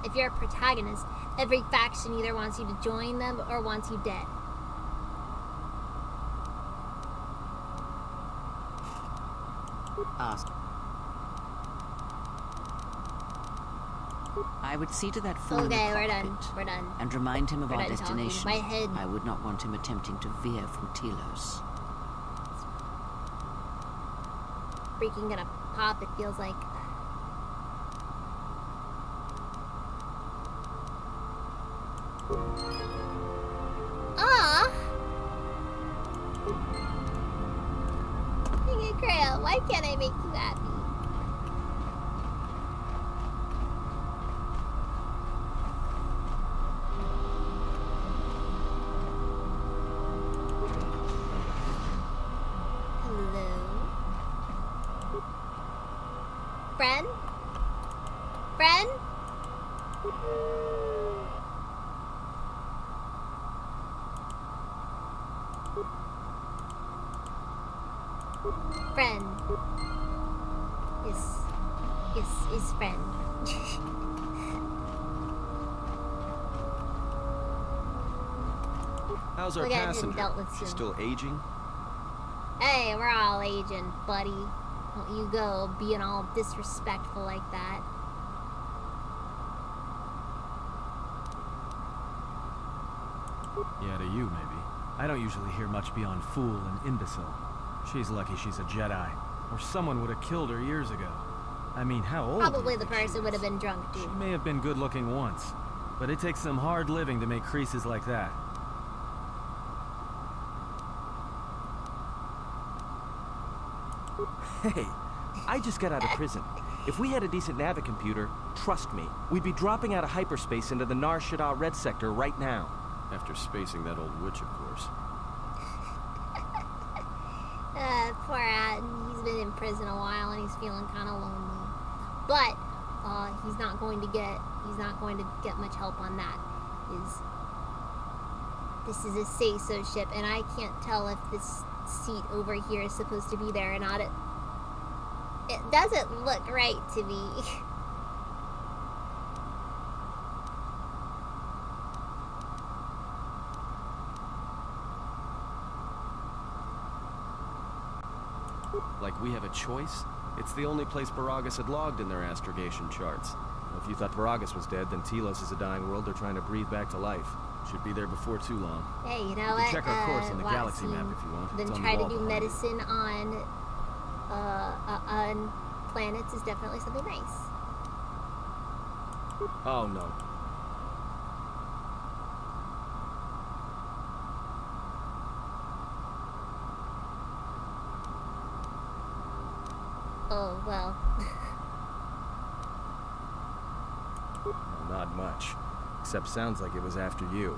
S1: If you're a protagonist, every faction either wants you to join them or wants you dead.
S4: Ask. I would see to that fool in the
S1: Okay, we're done.
S4: cockpit
S1: We're done.
S4: and remind him of
S1: We're
S4: our
S1: done talking.
S4: destination.
S1: My head.
S4: I would not want him attempting to veer from Telos.
S1: Freaking gonna pop, it feels like. Ah! Dang it, Grail, why can't I make you happy? Hello? Friend? Friend? Friend. Is friend.
S2: How's our
S1: Look at him
S2: passenger?
S1: dealt with
S2: She's
S1: soon.
S2: still aging?
S1: Hey, we're all aging, buddy. Don't you go being all disrespectful like that.
S3: Yeah, to you, maybe. I don't usually hear much beyond fool and imbecile. She's lucky she's a Jedi, or someone would have killed her years ago. I mean, how old do
S1: Probably
S3: you
S1: the
S3: think she
S1: person would
S3: is?
S1: have been drunk,
S3: She
S1: too.
S3: may have been good-looking once, but it takes some hard living to make creases like that. Hey, I just got out of prison. If we had a decent navicomputer, trust me, we'd be dropping out of hyperspace into the Nar Shaddaa Red Sector right now.
S2: After spacing that old witch, of course.
S1: Poor Adam. He's been in prison a while and he's feeling kind of lonely. But he's not going to get much help on that. This is a say-so ship, and I can't tell if this seat over here is supposed to be there or not. It doesn't look right to me.
S2: Like we have a choice? It's the only place Baragas had logged in their astrogation charts.
S3: If you thought Paragus was dead, then Telos is a dying world they're trying to breathe back to life.
S2: Should be there before too long.
S1: Hey, you know
S3: You
S1: what?
S3: can check our course on the galaxy
S1: Watson,
S3: map if you want.
S1: Then
S3: It's on
S1: try
S3: the
S1: to
S3: wall
S1: do
S3: behind you.
S1: medicine on planets is definitely something nice.
S3: Oh, no.
S1: Oh, well.
S3: Not much. Except sounds like it was after you.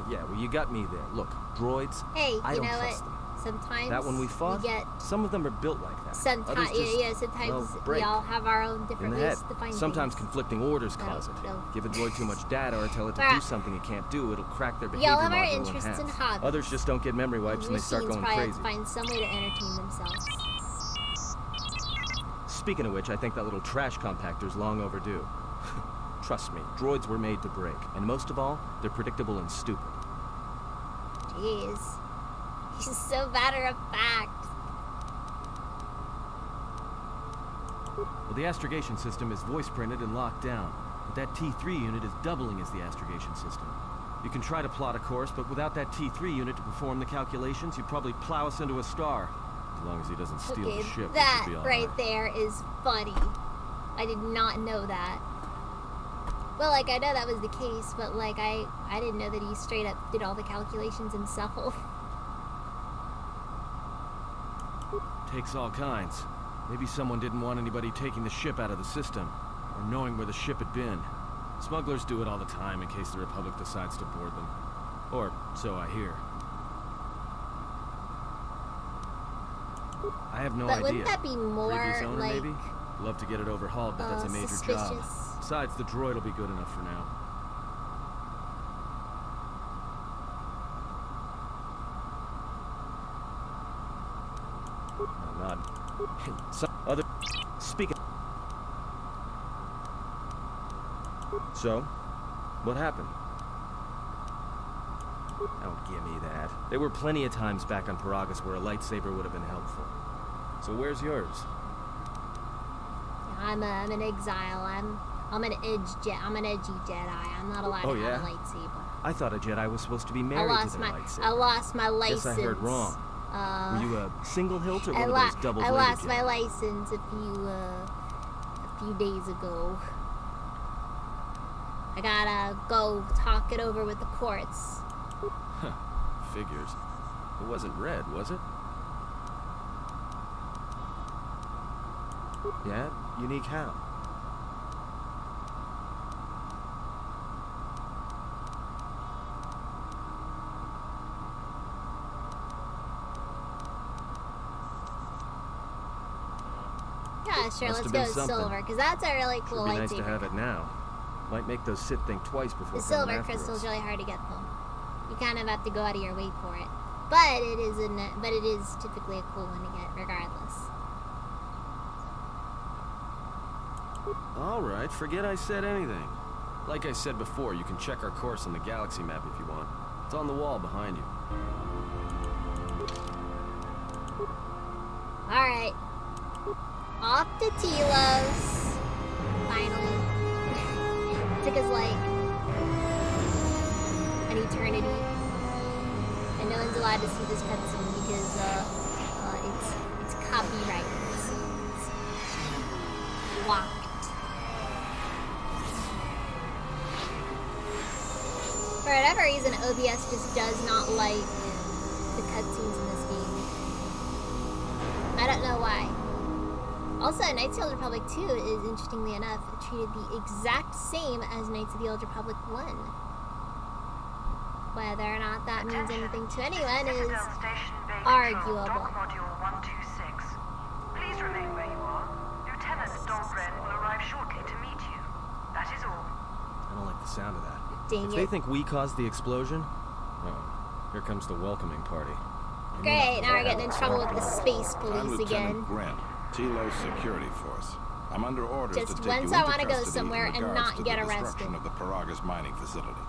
S3: Yeah, well, you got me there. Look, droids,
S1: Hey,
S3: I
S1: you
S3: don't
S1: know
S3: trust
S1: what?
S3: them.
S1: Sometimes
S3: That one we fought,
S1: get
S3: some of them are built like that.
S1: sometimes
S3: Others just,
S1: sometimes
S3: well,
S1: we
S3: break.
S1: all have our own
S3: In
S1: different
S3: the
S1: ways
S3: head.
S1: to find
S3: Sometimes
S1: things.
S3: conflicting orders
S1: No,
S3: cause it.
S1: no.
S3: Give a droid too much data or tell it to
S1: Right.
S3: do something it can't do, it'll crack their
S1: We
S3: behavior
S1: all have our
S3: module in
S1: interests
S3: half.
S1: and hobbies.
S3: Others just don't get memory wipes and they start
S1: Machines
S3: going
S1: probably
S3: crazy.
S1: have to find some way to entertain themselves.
S3: Speaking of which, I think that little trash compactor's long overdue. Trust me, droids were made to break. And most of all, they're predictable and stupid.
S1: Jeez. He's so matter of fact.
S2: Well, the astrogation system is voice printed and locked down. But that T3 unit is doubling as the astrogation system. You can try to plot a course, but without that T3 unit to perform the calculations, you'd probably plow us into a star. As long as he doesn't steal
S1: Okay,
S2: the ship, we
S1: that
S2: should be all
S1: right there is funny. I did not know that. Well, like, I know that was the case, but, like, I didn't know that he straight up did all the calculations himself.
S2: Takes all kinds. Maybe someone didn't want anybody taking the ship out of the system, or knowing where the ship had been. Smugglers do it all the time in case the Republic decides to board them. Or so I hear. I have no
S1: But
S2: idea.
S1: wouldn't that be more,
S2: Previous owner,
S1: like,
S2: maybe? Love to get it overhauled, but that's a major job.
S1: suspicious?
S2: Besides, the droid will be good enough for now.
S3: Not. Some other. Speaking. So, what happened? Don't give me that. There were plenty of times back on Paragus where a lightsaber would have been helpful. So where's yours?
S1: I'm an exile. I'm an edgy Jedi. I'm not allowed
S3: Oh,
S1: to have a
S3: yeah?
S1: lightsaber.
S3: I thought a Jedi was supposed to be
S1: I
S3: married to
S1: lost
S3: their
S1: my
S3: lightsaber.
S1: license.
S3: Guess I heard wrong. Were you a single hilt or one of those double
S1: I
S3: bladed
S1: lost my
S3: Jedi?
S1: license a few days ago. I gotta go talk it over with the courts.
S2: Figures. It wasn't red, was it?
S3: Yeah? Unique how?
S1: Yeah, sure.
S3: Must
S1: Let's
S3: have
S1: go
S3: been
S1: with
S3: something.
S1: silver, because that's a really cool
S3: Should be nice to
S1: lightsaber.
S3: have it now. Might make those Sith think twice before
S1: The
S3: coming
S1: silver
S3: after
S1: crystal's
S3: us.
S1: really hard to get though. You kind of have to go out of your way for it. But it is typically a cool one to get, regardless.
S2: All right, forget I said anything. Like I said before, you can check our course on the galaxy map if you want. It's on the wall behind you.
S1: Alright. Off to Telos. Finally. Took us like an eternity. And no one's allowed to see this cutscene because it's copyright. It's locked. For whatever reason, OBS just does not like the cutscenes in this game. I don't know why. Also, Knights of the Old Republic 2 is, interestingly enough, treated the exact same as Knights of the Old Republic 1. Whether or not that means anything to anyone is arguable.
S5: Dock module 126. Please remain where you are. Lieutenant Dahlgren will arrive shortly to meet you. That is all.
S3: I don't like the sound of that.
S1: Dang
S3: If
S1: it.
S3: they think we caused the explosion, oh, here comes the welcoming party.
S1: Great, now we're getting in trouble with the space
S6: I'm
S1: police
S6: Lieutenant
S1: again.
S6: Grant, Telos Security Force. I'm under orders
S1: Just
S6: to take
S1: once
S6: you
S1: I
S6: into
S1: wanna go
S6: custody
S1: somewhere
S6: in
S1: and
S6: regards
S1: not
S6: to
S1: get
S6: the
S1: arrested.
S6: destruction of the Paragus mining facility.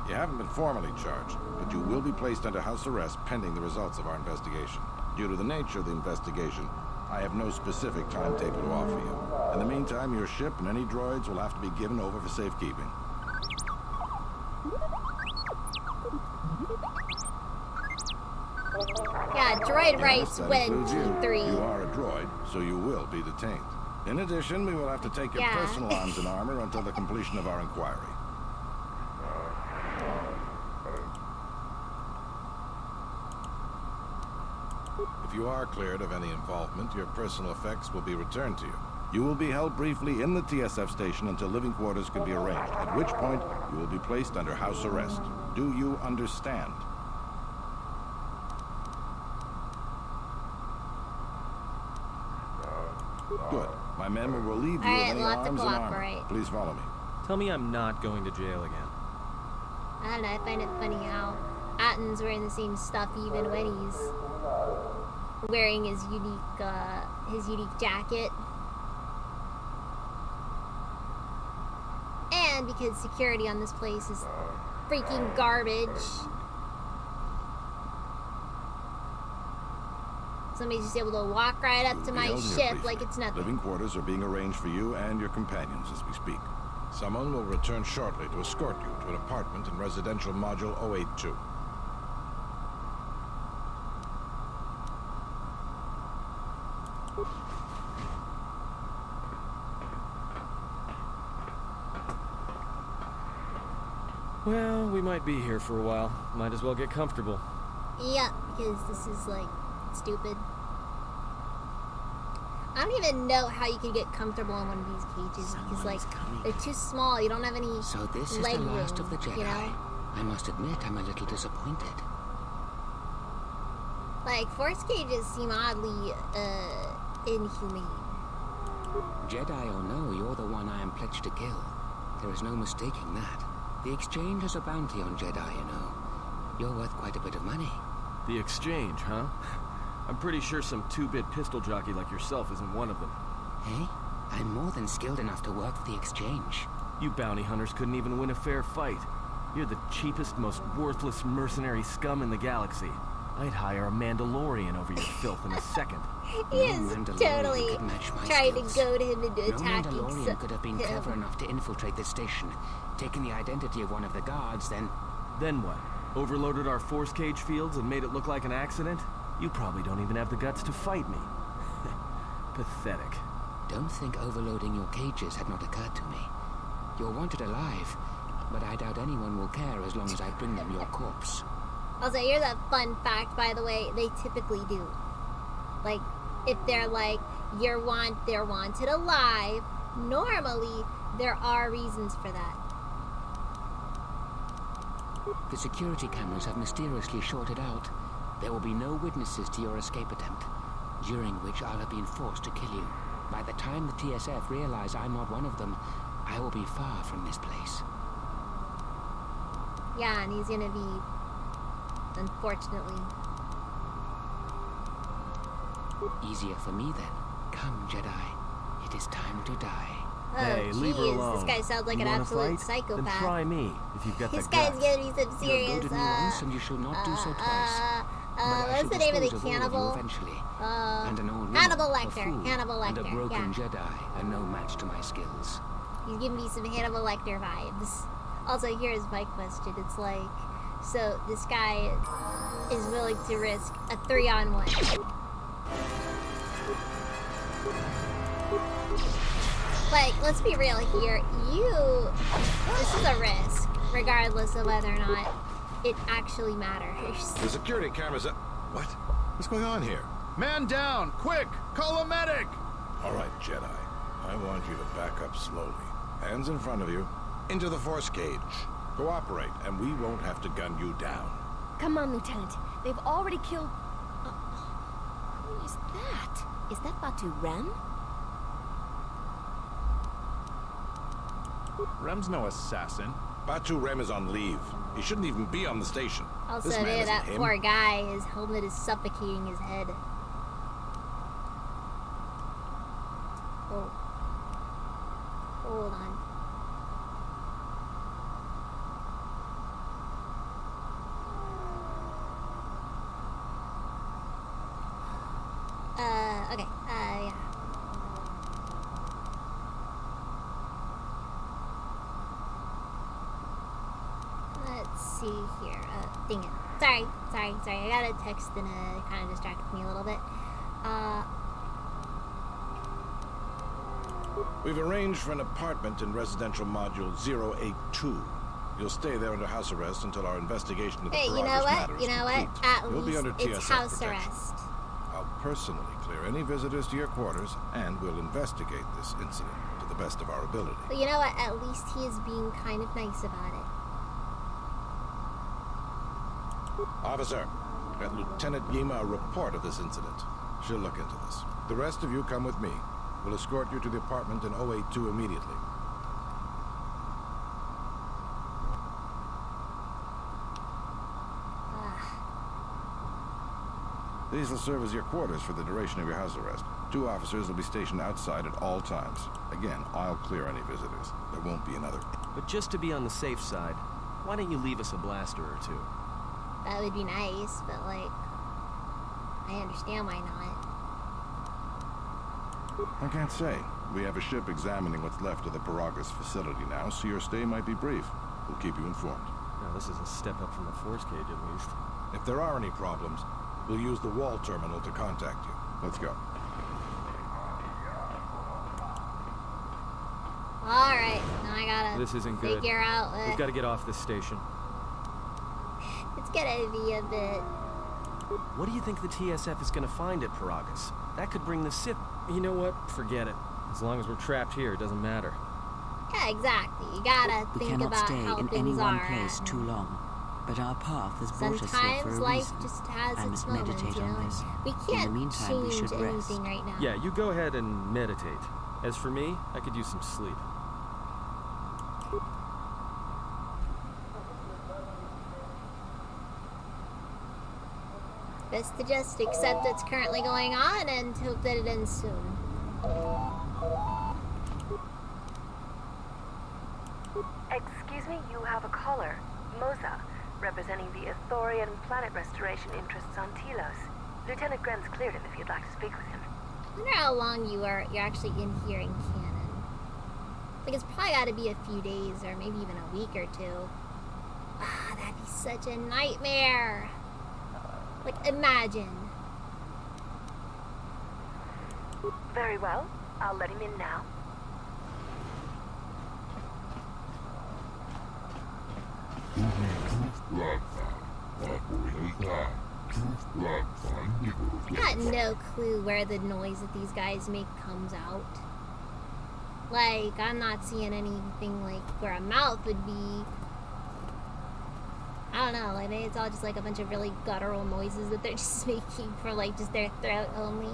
S6: You haven't been formally charged, but you will be placed under house arrest pending the results of our investigation. Due to the nature of the investigation, I have no specific timetable to offer you. In the meantime, your ship and any droids will have to be given over for safekeeping.
S1: Yeah, droid rights
S6: That
S1: when
S6: includes you.
S1: T3.
S6: You are a droid, so you will be detained. In addition, we will have to take your
S1: Yeah.
S6: personal arms and armor until the completion of our inquiry. If you are cleared of any involvement, your personal effects will be returned to you. You will be held briefly in the TSF station until living quarters can be arranged, at which point you will be placed under house arrest. Do you understand? Good. My men will relieve you
S1: All
S6: of
S1: right,
S6: any
S1: we'll have to
S6: arms and armor.
S1: cooperate.
S6: Please follow me.
S3: Tell me I'm not going to jail again.
S1: I don't know, I find it funny how Atten's wearing the same stuff even when he's wearing his unique jacket. And because security on this place is freaking garbage. Somebody's just able to walk right up
S6: You
S1: to
S6: will be
S1: my
S6: held here
S1: ship
S6: briefly.
S1: like it's nothing.
S6: Living quarters are being arranged for you and your companions as we speak. Someone will return shortly to escort you to an apartment in residential module 082.
S3: Well, we might be here for a while. Might as well get comfortable.
S1: Yeah, because this is like stupid. I don't even know how you could get comfortable in one of these cages because like
S4: Someone's coming.
S1: they're too small. You don't have any
S4: So this is
S1: leg
S4: the last
S1: room,
S4: of the Jedi.
S1: you know?
S4: I must admit, I'm a little disappointed.
S1: Like force cages seem oddly inhumane.
S4: Jedi or no, you're the one I am pledged to kill. There is no mistaking that. The exchange has a bounty on Jedi, you know. You're worth quite a bit of money.
S2: The exchange, huh? I'm pretty sure some two-bit pistol jockey like yourself isn't one of them.
S4: Hey, I'm more than skilled enough to work for the exchange.
S2: You bounty hunters couldn't even win a fair fight. You're the cheapest, most worthless mercenary scum in the galaxy. I'd hire a Mandalorian over your filth in a second.
S1: He is
S4: Mandalorian
S1: totally
S4: could match my
S1: trying
S4: skills.
S1: to goad him into
S4: No
S1: attacking
S4: Mandalorian could have been
S1: him.
S4: clever enough to infiltrate this station, taken the identity of one of the guards, then...
S2: Then what? Overloaded our force cage fields and made it look like an accident? You probably don't even have the guts to fight me. Pathetic.
S4: Don't think overloading your cages had not occurred to me. You're wanted alive, but I doubt anyone will care as long as I bring them your corpse.
S1: Also, here's a fun fact, by the way. They typically do. Like, if they're like, they're wanted alive, normally there are reasons for that.
S4: The security cameras have mysteriously shorted out. There will be no witnesses to your escape attempt, during which I'll have been forced to kill you. By the time the TSF realize I'm not one of them, I will be far from this place.
S1: Yeah, and he's gonna be, unfortunately.
S4: Easier for me then. Come, Jedi. It is time to die.
S1: Oh,
S2: Hey, leave her
S1: jeez,
S2: alone.
S1: this guy sounds like
S2: You
S1: an
S2: wanna
S1: absolute
S2: fight? Then
S1: psychopath.
S2: try me, if you've got
S1: This
S2: the
S1: guy's
S2: guts.
S1: gonna be some
S4: You
S1: serious,
S4: have goaded me once, and you shall not do so twice. But I
S1: what's
S4: shall
S1: the name of the
S4: dispose all
S1: cannibal?
S4: you eventually.
S1: Uh,
S4: And an old woman,
S1: Hannibal
S4: a
S1: Lecter.
S4: fool,
S1: Hannibal
S4: and a
S1: Lecter,
S4: broken
S1: yeah.
S4: Jedi, are no match to my skills.
S1: He's giving me some Hannibal Lecter vibes. Also, here's my question. It's like, so this guy is willing to risk a 3-on-1. Like, let's be real here. This is a risk, regardless of whether or not it actually matters.
S6: The security cameras are... What? What's going on here?
S7: Man down! Quick! Call a medic!
S6: All right, Jedi. I want you to back up slowly. Hands in front of you. Into the force cage. Cooperate, and we won't have to gun you down.
S8: Come on, Lieutenant. They've already killed... who is that? Is that Batu Rem?
S7: Rem's no assassin.
S6: Batu Rem is on leave. He shouldn't even be on the station.
S1: Also,
S6: This man
S1: man,
S6: isn't
S1: that
S6: him.
S1: poor guy, his helmet is suffocating his head. Oh. Hold on. Okay, yeah. Let's see here. Dang it. Sorry. I got a text and it kind of distracted me a little bit.
S6: We've arranged for an apartment in residential module 082. You'll stay there under house arrest until our investigation of the
S1: Hey,
S6: Paragus matter is
S1: You know what?
S6: complete.
S1: At
S6: You'll be
S1: least
S6: under
S1: it's
S6: TSF
S1: house
S6: protection.
S1: arrest.
S6: I'll personally clear any visitors to your quarters, and we'll investigate this incident to the best of our ability.
S1: But you know what? At least he is being kind of nice about it.
S6: Officer, get Lieutenant Yima a report of this incident. She'll look into this. The rest of you come with me. We'll escort you to the apartment in 082 immediately. These will serve as your quarters for the duration of your house arrest. 2 officers will be stationed outside at all times. Again, I'll clear any visitors. There won't be another.
S2: But just to be on the safe side, why don't you leave us a blaster or two?
S1: That would be nice, but like, I understand why not.
S6: I can't say. We have a ship examining what's left of the Paragus facility now, so your stay might be brief. We'll keep you informed.
S2: Now, this is a step up from the force cage, at least.
S6: If there are any problems, we'll use the wall terminal to contact you. Let's go.
S1: Alright, now I gotta
S2: This isn't good.
S1: figure out what...
S2: We've got to get off this station.
S1: It's gonna be a bit...
S2: What do you think the TSF is going to find at Paragus? That could bring the Sith... You know what? Forget it. As long as we're trapped here, it doesn't matter.
S1: Yeah, exactly. You gotta
S4: We
S1: think
S4: cannot
S1: about
S4: stay
S1: how
S4: in
S1: things
S4: any one
S1: are.
S4: place too long. But our path has brought us here for
S1: Sometimes
S4: a
S1: life
S4: reason.
S1: just has
S4: I
S1: its
S4: must
S1: moments,
S4: meditate
S1: you know?
S4: on this.
S1: We
S4: In
S1: can't
S4: the meantime, we
S1: change
S4: should rest.
S1: anything right now.
S2: Yeah, you go ahead and meditate. As for me, I could use some sleep.
S1: Best to just accept what's currently going on and hope that it ends soon.
S5: Excuse me, you have a caller. Moza, representing the Ithorian planet restoration interests on Telos. Lieutenant Grant's cleared him if you'd like to speak with him.
S1: I wonder how long you're actually in here in canon. Like, it's probably gotta be a few days or maybe even a week or two. Ah, that'd be such a nightmare. Like, imagine.
S5: Very well. I'll let him in now.
S1: I got no clue where the noise that these guys make comes out. Like, I'm not seeing anything like where a mouth would be. I don't know, like maybe it's all just like a bunch of really guttural noises that they're just making for like just their throat only.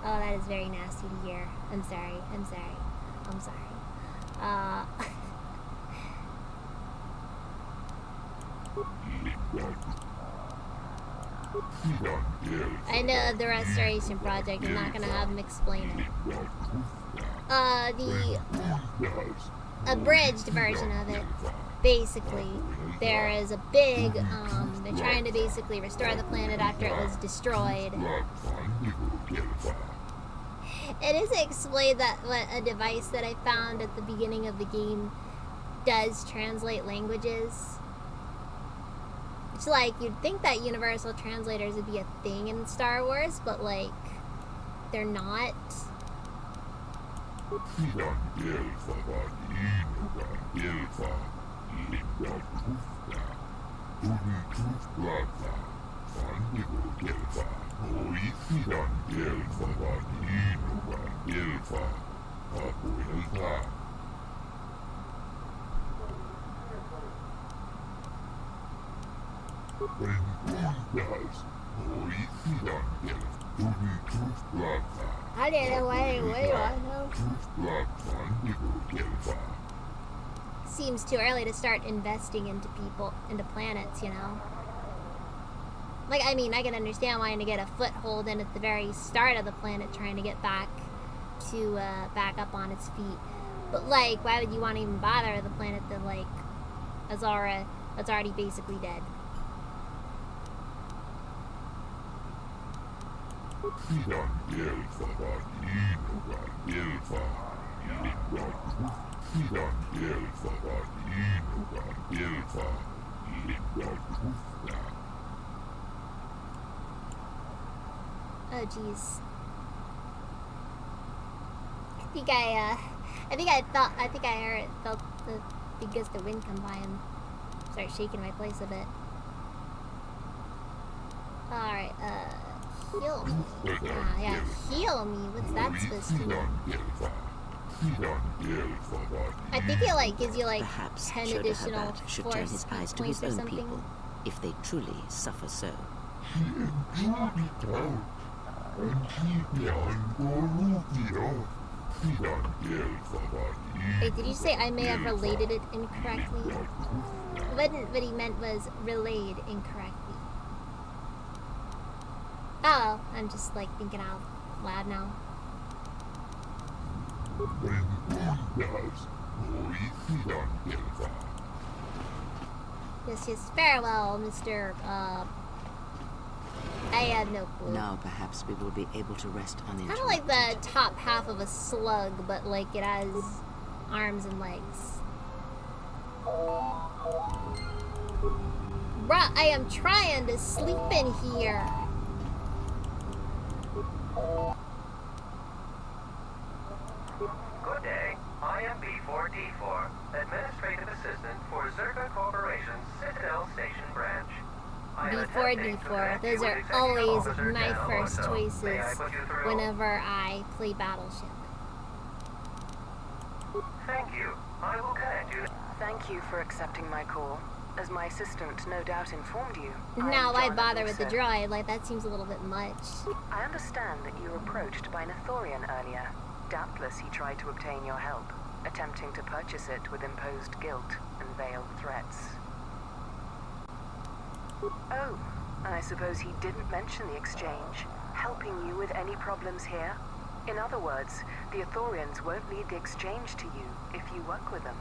S1: Oh, that is very nasty to hear. I'm sorry. I know the restoration project. I'm not gonna have them explain it. The abridged version of it. Basically, there is a big, they're trying to basically restore the planet after it was destroyed. It is explained that what a device that I found at the beginning of the game does translate languages. It's like, you'd think that universal translators would be a thing in Star Wars, but like, they're not. I didn't know why I know. Seems too early to start investing into people, into planets, you know? Like, I mean, I can understand wanting to get a foothold in at the very start of the planet, trying to get back to, back up on its feet. But, like, why would you want to even bother with a planet that, like, that's already basically dead? Oh jeez. I think I felt the gust of wind come by and start shaking my place a bit. Alright, heal me. Yeah, heal me. What's that supposed to mean? I think it like gives you like
S4: Perhaps
S1: 10
S4: Shoda
S1: additional
S4: Habat should turn his eyes to his
S1: points or
S4: own
S1: something.
S4: people, if they truly suffer so.
S1: Wait, did you say I may have related it incorrectly? What he meant was relayed incorrectly. Oh, I'm just like thinking out loud now. Yes, farewell, Mr. I have no clue.
S4: Now perhaps we will be able to rest uninterrupted.
S1: Kind of like the top half of a slug, but like it has arms and legs. Bruh, I am trying to sleep in here.
S9: Good day. I am B4D4, Administrative Assistant for Zerka Corporation's Citadel Station Branch.
S1: B4D4. Those are always my first choices whenever I play Battleship.
S9: Thank you. I will connect you.
S5: Thank you for accepting my call. As my assistant no doubt informed you.
S1: Now why bother with the droid? Like, that seems a little bit much.
S5: I understand that you were approached by an Ithorian earlier. Doubtless he tried to obtain your help, attempting to purchase it with imposed guilt and veiled threats. Oh, and I suppose he didn't mention the exchange, helping you with any problems here? In other words, the Ithorians won't need the exchange to you if you work with them.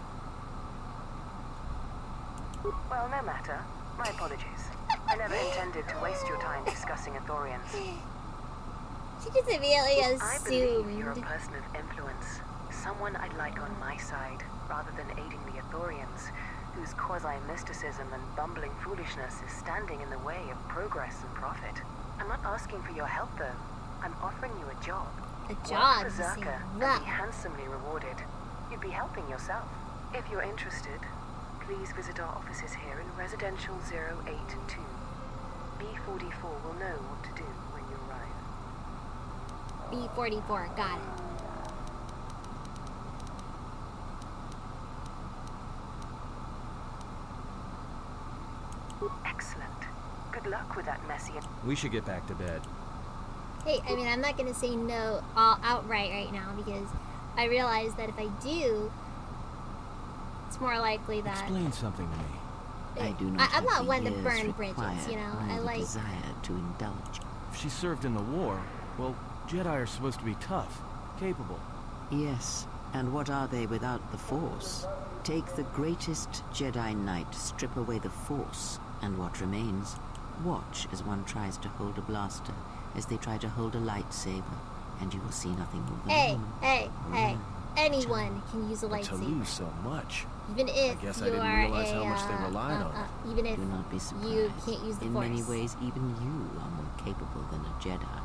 S5: Well, no matter. My apologies. I never intended to waste your time discussing Ithorians.
S1: She just immediately
S5: I believe you're a
S1: assumed.
S5: person of influence. Someone I'd like on my side, rather than aiding the Ithorians, whose quasi-mysticism and bumbling foolishness is standing in the way of progress and profit. I'm not asking for your help, though. I'm offering you a job.
S1: A job,
S5: Work for
S1: you say.
S5: Zerka and
S1: Wow.
S5: be handsomely rewarded. You'd be helping yourself. If you're interested, please visit our offices here in Residential 082. B44 will know what to do when you arrive.
S1: B44, got it.
S5: Excellent. Good luck with that messy...
S3: We should get back to bed.
S1: Hey, I mean, I'm not gonna say no outright right now because I realize that if I do, it's more likely that
S2: Explain something to me.
S4: I do not
S1: I'm
S4: have
S1: not
S4: the
S1: one to
S4: years
S1: burn bridges,
S4: required
S1: you know.
S4: nor
S1: I
S4: the
S1: like.
S4: desire to indulge.
S2: If she served in the war, well, Jedi are supposed to be tough, capable.
S4: Yes, and what are they without the Force? Take the greatest Jedi Knight, strip away the Force, and what remains? Watch as one tries to hold a blaster, as they try to hold a lightsaber, and you will see nothing more than
S1: Hey,
S4: one.
S1: hey! Anyone can use a
S2: But to lose
S1: lightsaber,
S2: so much.
S1: even if
S2: guess I
S1: you
S2: didn't
S1: are
S2: realize
S1: a.
S2: how much they relied on it.
S1: Even if
S4: Do not be surprised.
S1: you can't use the
S4: In
S1: Force.
S4: many ways, even you are more capable than a Jedi.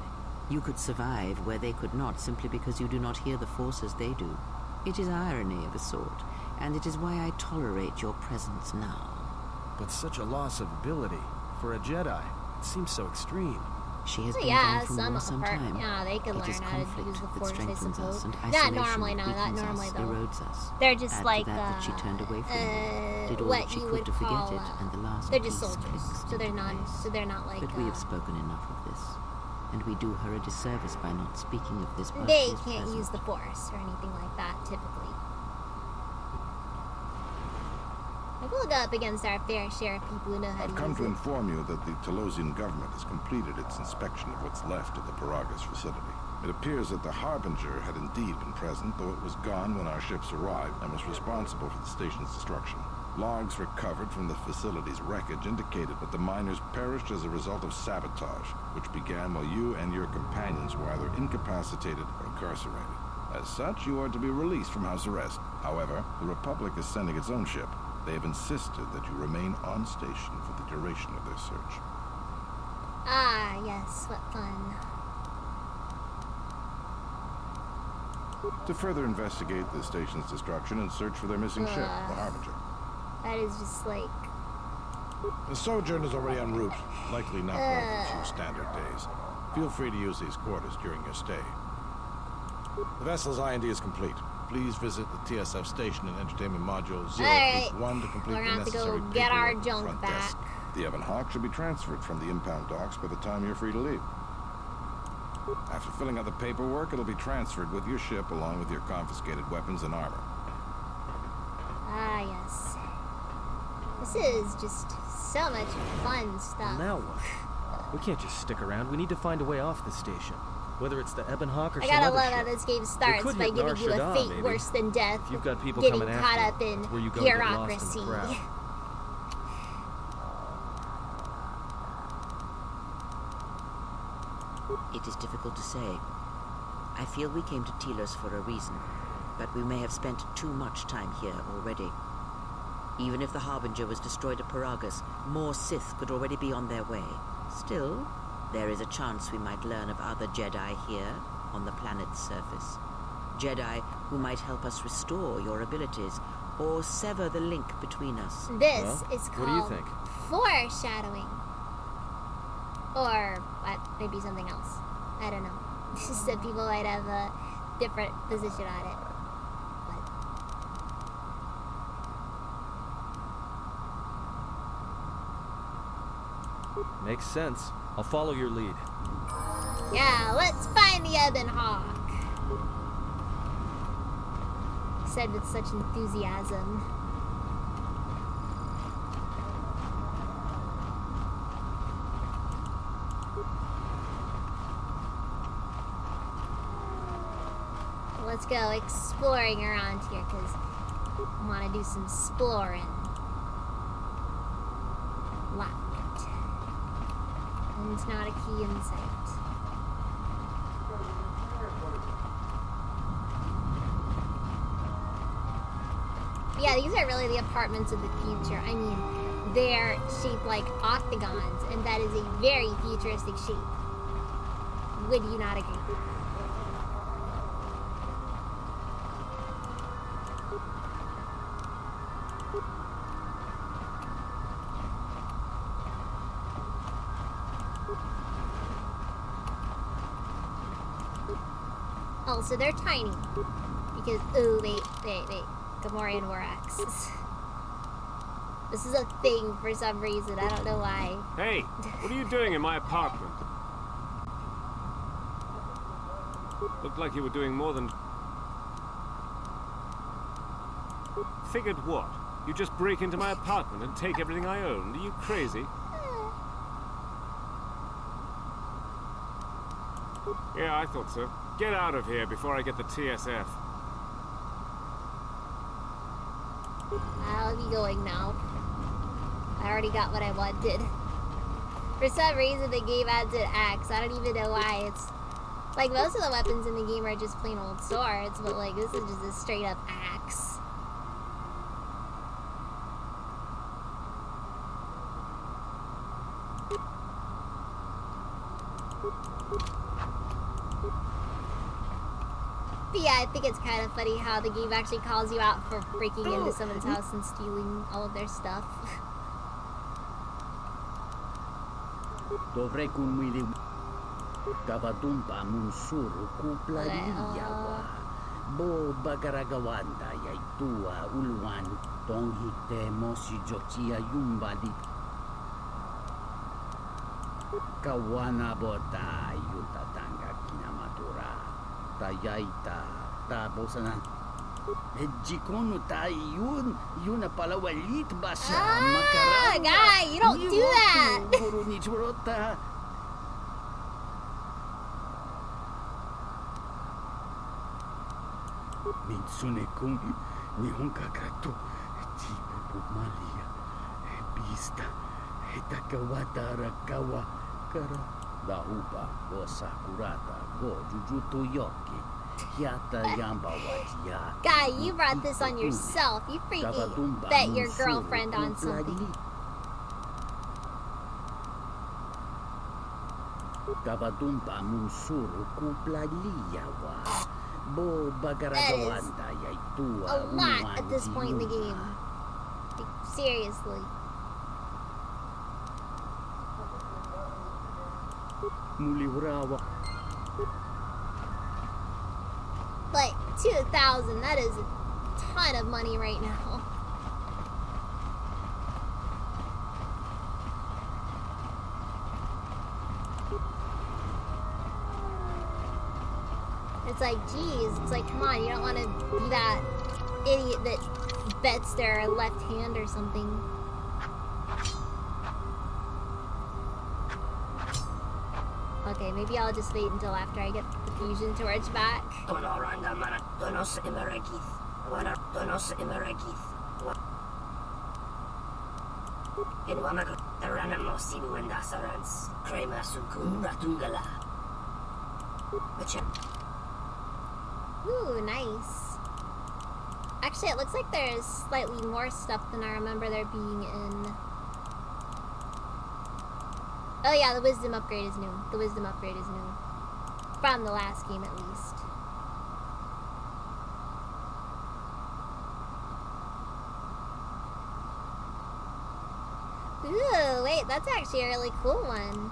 S4: You could survive where they could not simply because you do not hear the Force as they do. It is irony of a sort, and it is why I tolerate your presence now.
S2: But such a loss of ability for a Jedi. It seems so extreme.
S4: She has
S1: Well,
S4: been
S1: yeah,
S4: gone from
S1: some
S4: war some
S1: part,
S4: time.
S1: yeah, they can
S4: It
S1: learn
S4: is
S1: how to
S4: conflict
S1: use the
S4: that
S1: Force, I
S4: strengthens
S1: suppose.
S4: us, and
S1: Not
S4: isolation
S1: normally, no,
S4: that
S1: not
S4: weakens
S1: normally
S4: us,
S1: though.
S4: erodes us.
S1: They're just
S4: Add
S1: like
S4: to that she turned away from you, did all
S1: what
S4: that she
S1: you
S4: could
S1: would
S4: to forget
S1: call,
S4: it, and the last
S1: they're just
S4: piece
S1: soldiers,
S4: clicked
S1: so they're
S4: into
S1: not,
S4: place.
S1: so they're not like.
S4: But we have spoken enough of this, and we do her a disservice by not speaking of this while
S1: They
S4: she is
S1: can't
S4: present.
S1: use the Force or anything like that typically. I will go up against our fair share of people who know how
S6: I've
S1: to
S6: come
S1: use
S6: to
S1: it.
S6: inform you that the Telosian government has completed its inspection of what's left of the Paragas facility. It appears that the Harbinger had indeed been present, though it was gone when our ships arrived and was responsible for the station's destruction. Logs recovered from the facility's wreckage indicated that the miners perished as a result of sabotage, which began while you and your companions were either incapacitated or incarcerated. As such, you are to be released from house arrest. However, the Republic is sending its own ship. They have insisted that you remain on station for the duration of their search.
S1: Ah, yes, what fun.
S6: To further investigate the station's destruction and search for their missing ship, the Harbinger.
S1: That is just like...
S6: The Sojourn is already en route, likely not more than a few standard days. Feel free to use these quarters during your stay. The vessel's IND is complete. Please visit the TSF station and entertainment module 081 to complete
S1: we're
S6: the
S1: gonna have to
S6: necessary
S1: go get our
S6: paperwork at the
S1: junk
S6: front
S1: back.
S6: desk. The Evan Hawk should be transferred from the impound docks by the time you're free to leave. After filling out the paperwork, it'll be transferred with your ship along with your confiscated weapons and armor.
S1: Ah, yes. This is just so much fun stuff.
S3: Now what? We can't just stick around. We need to find a way off the station. Whether it's the Ebon Hawk or
S1: I
S3: some
S1: gotta
S3: other
S1: love
S3: ship.
S1: how this game starts
S3: could
S1: by
S3: hit
S1: giving you a
S3: Nar
S1: fate
S3: Shaddaa,
S1: worse than death.
S3: You've got people
S1: getting
S3: coming
S1: caught
S3: after
S1: up
S3: you.
S1: in
S3: It's where you go to get lost in
S1: bureaucracy.
S3: the crowd.
S4: It is difficult to say. I feel we came to Telos for a reason, but we may have spent too much time here already. Even if the Harbinger was destroyed at Paragus, more Sith could already be on their way. Still, there is a chance we might learn of other Jedi here on the planet's surface. Jedi who might help us restore your abilities or sever the link between us.
S1: This
S3: Well,
S1: is
S3: what do you
S1: called
S3: think?
S1: foreshadowing. Or maybe something else. I don't know. Just that people might have a different position on it.
S3: Makes sense. I'll follow your lead.
S1: Yeah, let's find the Ebon Hawk. Said with such enthusiasm. Let's go exploring around here because I want to do some exploring. Locked. And it's not a key in sight. Yeah, these are really the apartments of the future. I mean, they're shaped like octagons, and that is a very futuristic shape. Would you not agree? Oh, so they're tiny. Because, ooh, wait. Gamorrean war axes. This is a thing for some reason. I don't know why.
S10: Hey, what are you doing in my apartment? Looked like you were doing more than... Figured what? You just break into my apartment and take everything I own? Are you crazy? Yeah, I thought so. Get out of here before I get the TSF.
S1: I'll be going now. I already got what I wanted. For some reason, the game adds an axe. I don't even know why. It's like most of the weapons in the game are just plain old swords, but like this is just a straight up axe. But yeah, I think it's kind of funny how the game actually calls you out for breaking into someone's house and stealing all of their stuff.
S11: Dovrei kumili kavatumpa munsuru kuplariyawa. Bo bagaragawanda yaitua ulwan tonghite mosi jotia yumbali. Kawana bota yutatanga kinamatura. Tayaita tabosanan. Jikono tay yun na pala walit basa
S1: Ah, guy, you don't do that.
S11: Guru ni churota. Mitsune kung nihon kakato chiku Pumalia, Pista, Itakawata Rakawa, Kara, Lauba, Go Sakurata, Go Jujuto Yoki, Yata Yamba Wajia.
S1: Guy, you brought this on yourself. You freaking bet your girlfriend on something.
S11: Tabadumba Munsuru Kuplaliyawa. Bo Bagaragawanda Yaitua.
S1: A lot at this point in the game. Like, seriously.
S11: Muliwrawa.
S1: Like, 2,000, that is a ton of money right now. It's like, geez, it's like, come on, you don't want to be that idiot that bets their left hand or something. Okay, maybe I'll just wait until after I get the fusion torch back. Ooh, nice. Actually, it looks like there's slightly more stuff than I remember there being in... Oh yeah, the wisdom upgrade is new. The wisdom upgrade is new. From the last game, at least. Ooh, wait, that's actually a really cool one.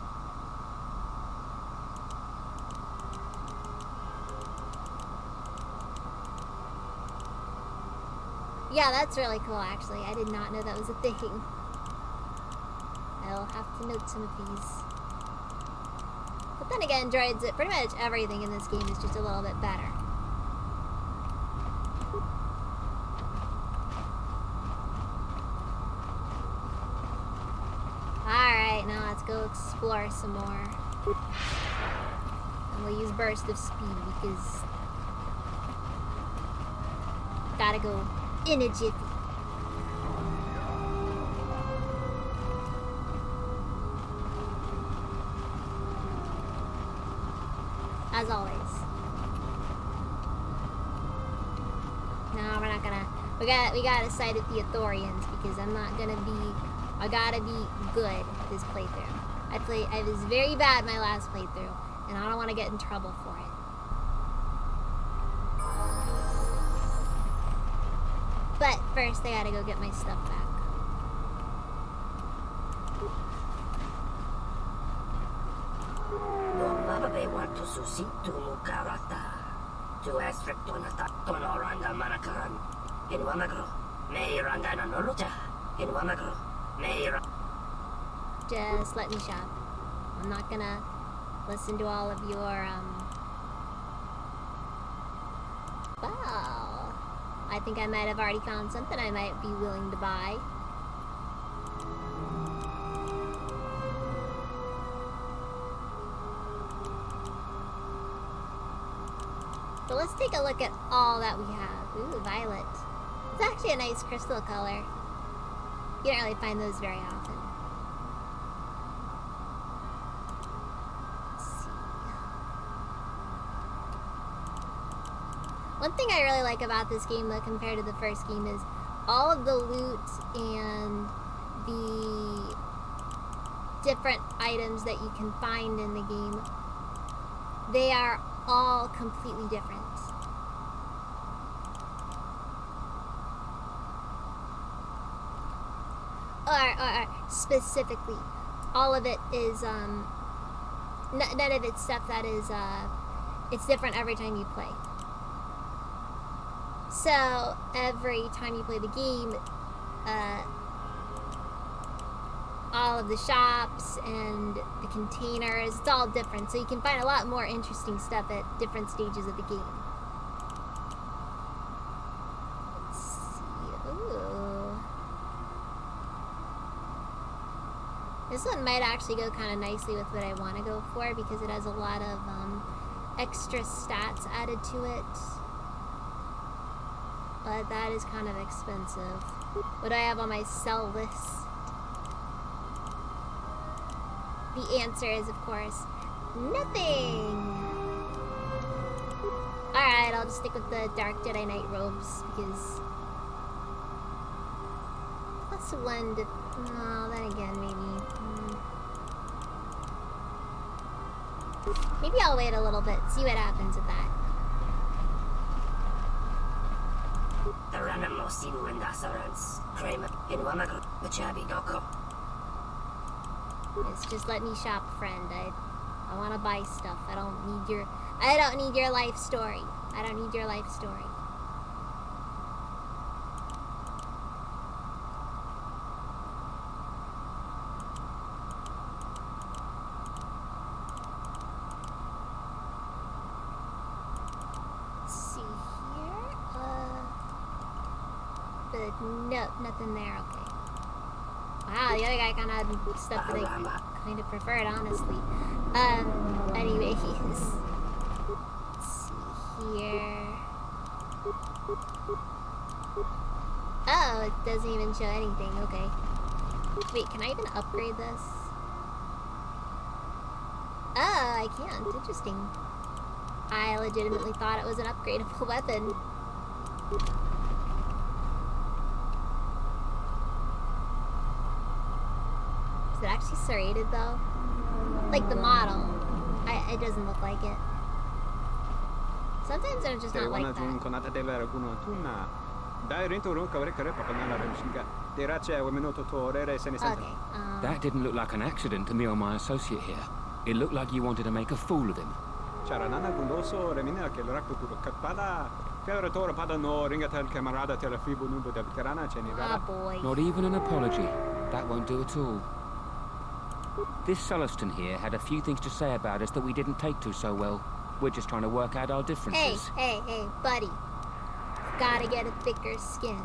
S1: Yeah, that's really cool, actually. I did not know that was a thing. I'll have to note some of these. But then again, droids, pretty much everything in this game is just a little bit better. Alright, now let's go explore some more. And we'll use burst of speed because... gotta go in a jiffy. As always. No, we're not gonna. We gotta side with the Ithorians because I'm not gonna be. I gotta be good this playthrough. I was very bad my last playthrough, and I don't want to get in trouble for it. But first, I gotta go get my stuff back. Just let me shop. I'm not gonna listen to all of your, Well, I think I might have already found something I might be willing to buy. So let's take a look at all that we have. Ooh, violet. It's actually a nice crystal color. You don't really find those very often. Let's see. One thing I really like about this game, though, compared to the first game, is all of the loot and the different items that you can find in the game. They are all completely different. Or specifically, all of it is, none of it's stuff that is, it's different every time you play. So, every time you play the game, all of the shops and the containers, it's all different. So you can find a lot more interesting stuff at different stages of the game. Let's see. Ooh. This one might actually go kind of nicely with what I want to go for because it has a lot of extra stats added to it. But that is kind of expensive. What do I have on my sell list? The answer is, of course, nothing. Alright, I'll just stick with the Dark Jedi Knight robes because +1 to... No, then again, maybe. Maybe I'll wait a little bit, see what happens with that. It's just let me shop, friend. I want to buy stuff. I don't need your life story. I don't need your life story. Let's see here. But no, nothing there. Okay. Wow, the other guy kind of had stuff that I kind of preferred, honestly. Anyways. Let's see here. Oh, it doesn't even show anything. Okay. Wait, can I even upgrade this? Oh, I can't. Interesting. I legitimately thought it was an upgradable weapon. Is it actually serrated though? Like the model. It doesn't look like it. Sometimes they're just not like that. Okay.
S12: That didn't look like an accident to me or my associate here. It looked like you wanted to make a fool of him.
S1: Oh boy.
S12: Not even an apology. That won't do at all. This Sulluston here had a few things to say about us that we didn't take to so well. We're just trying to work out our differences.
S1: Hey, buddy. Gotta get a thicker skin.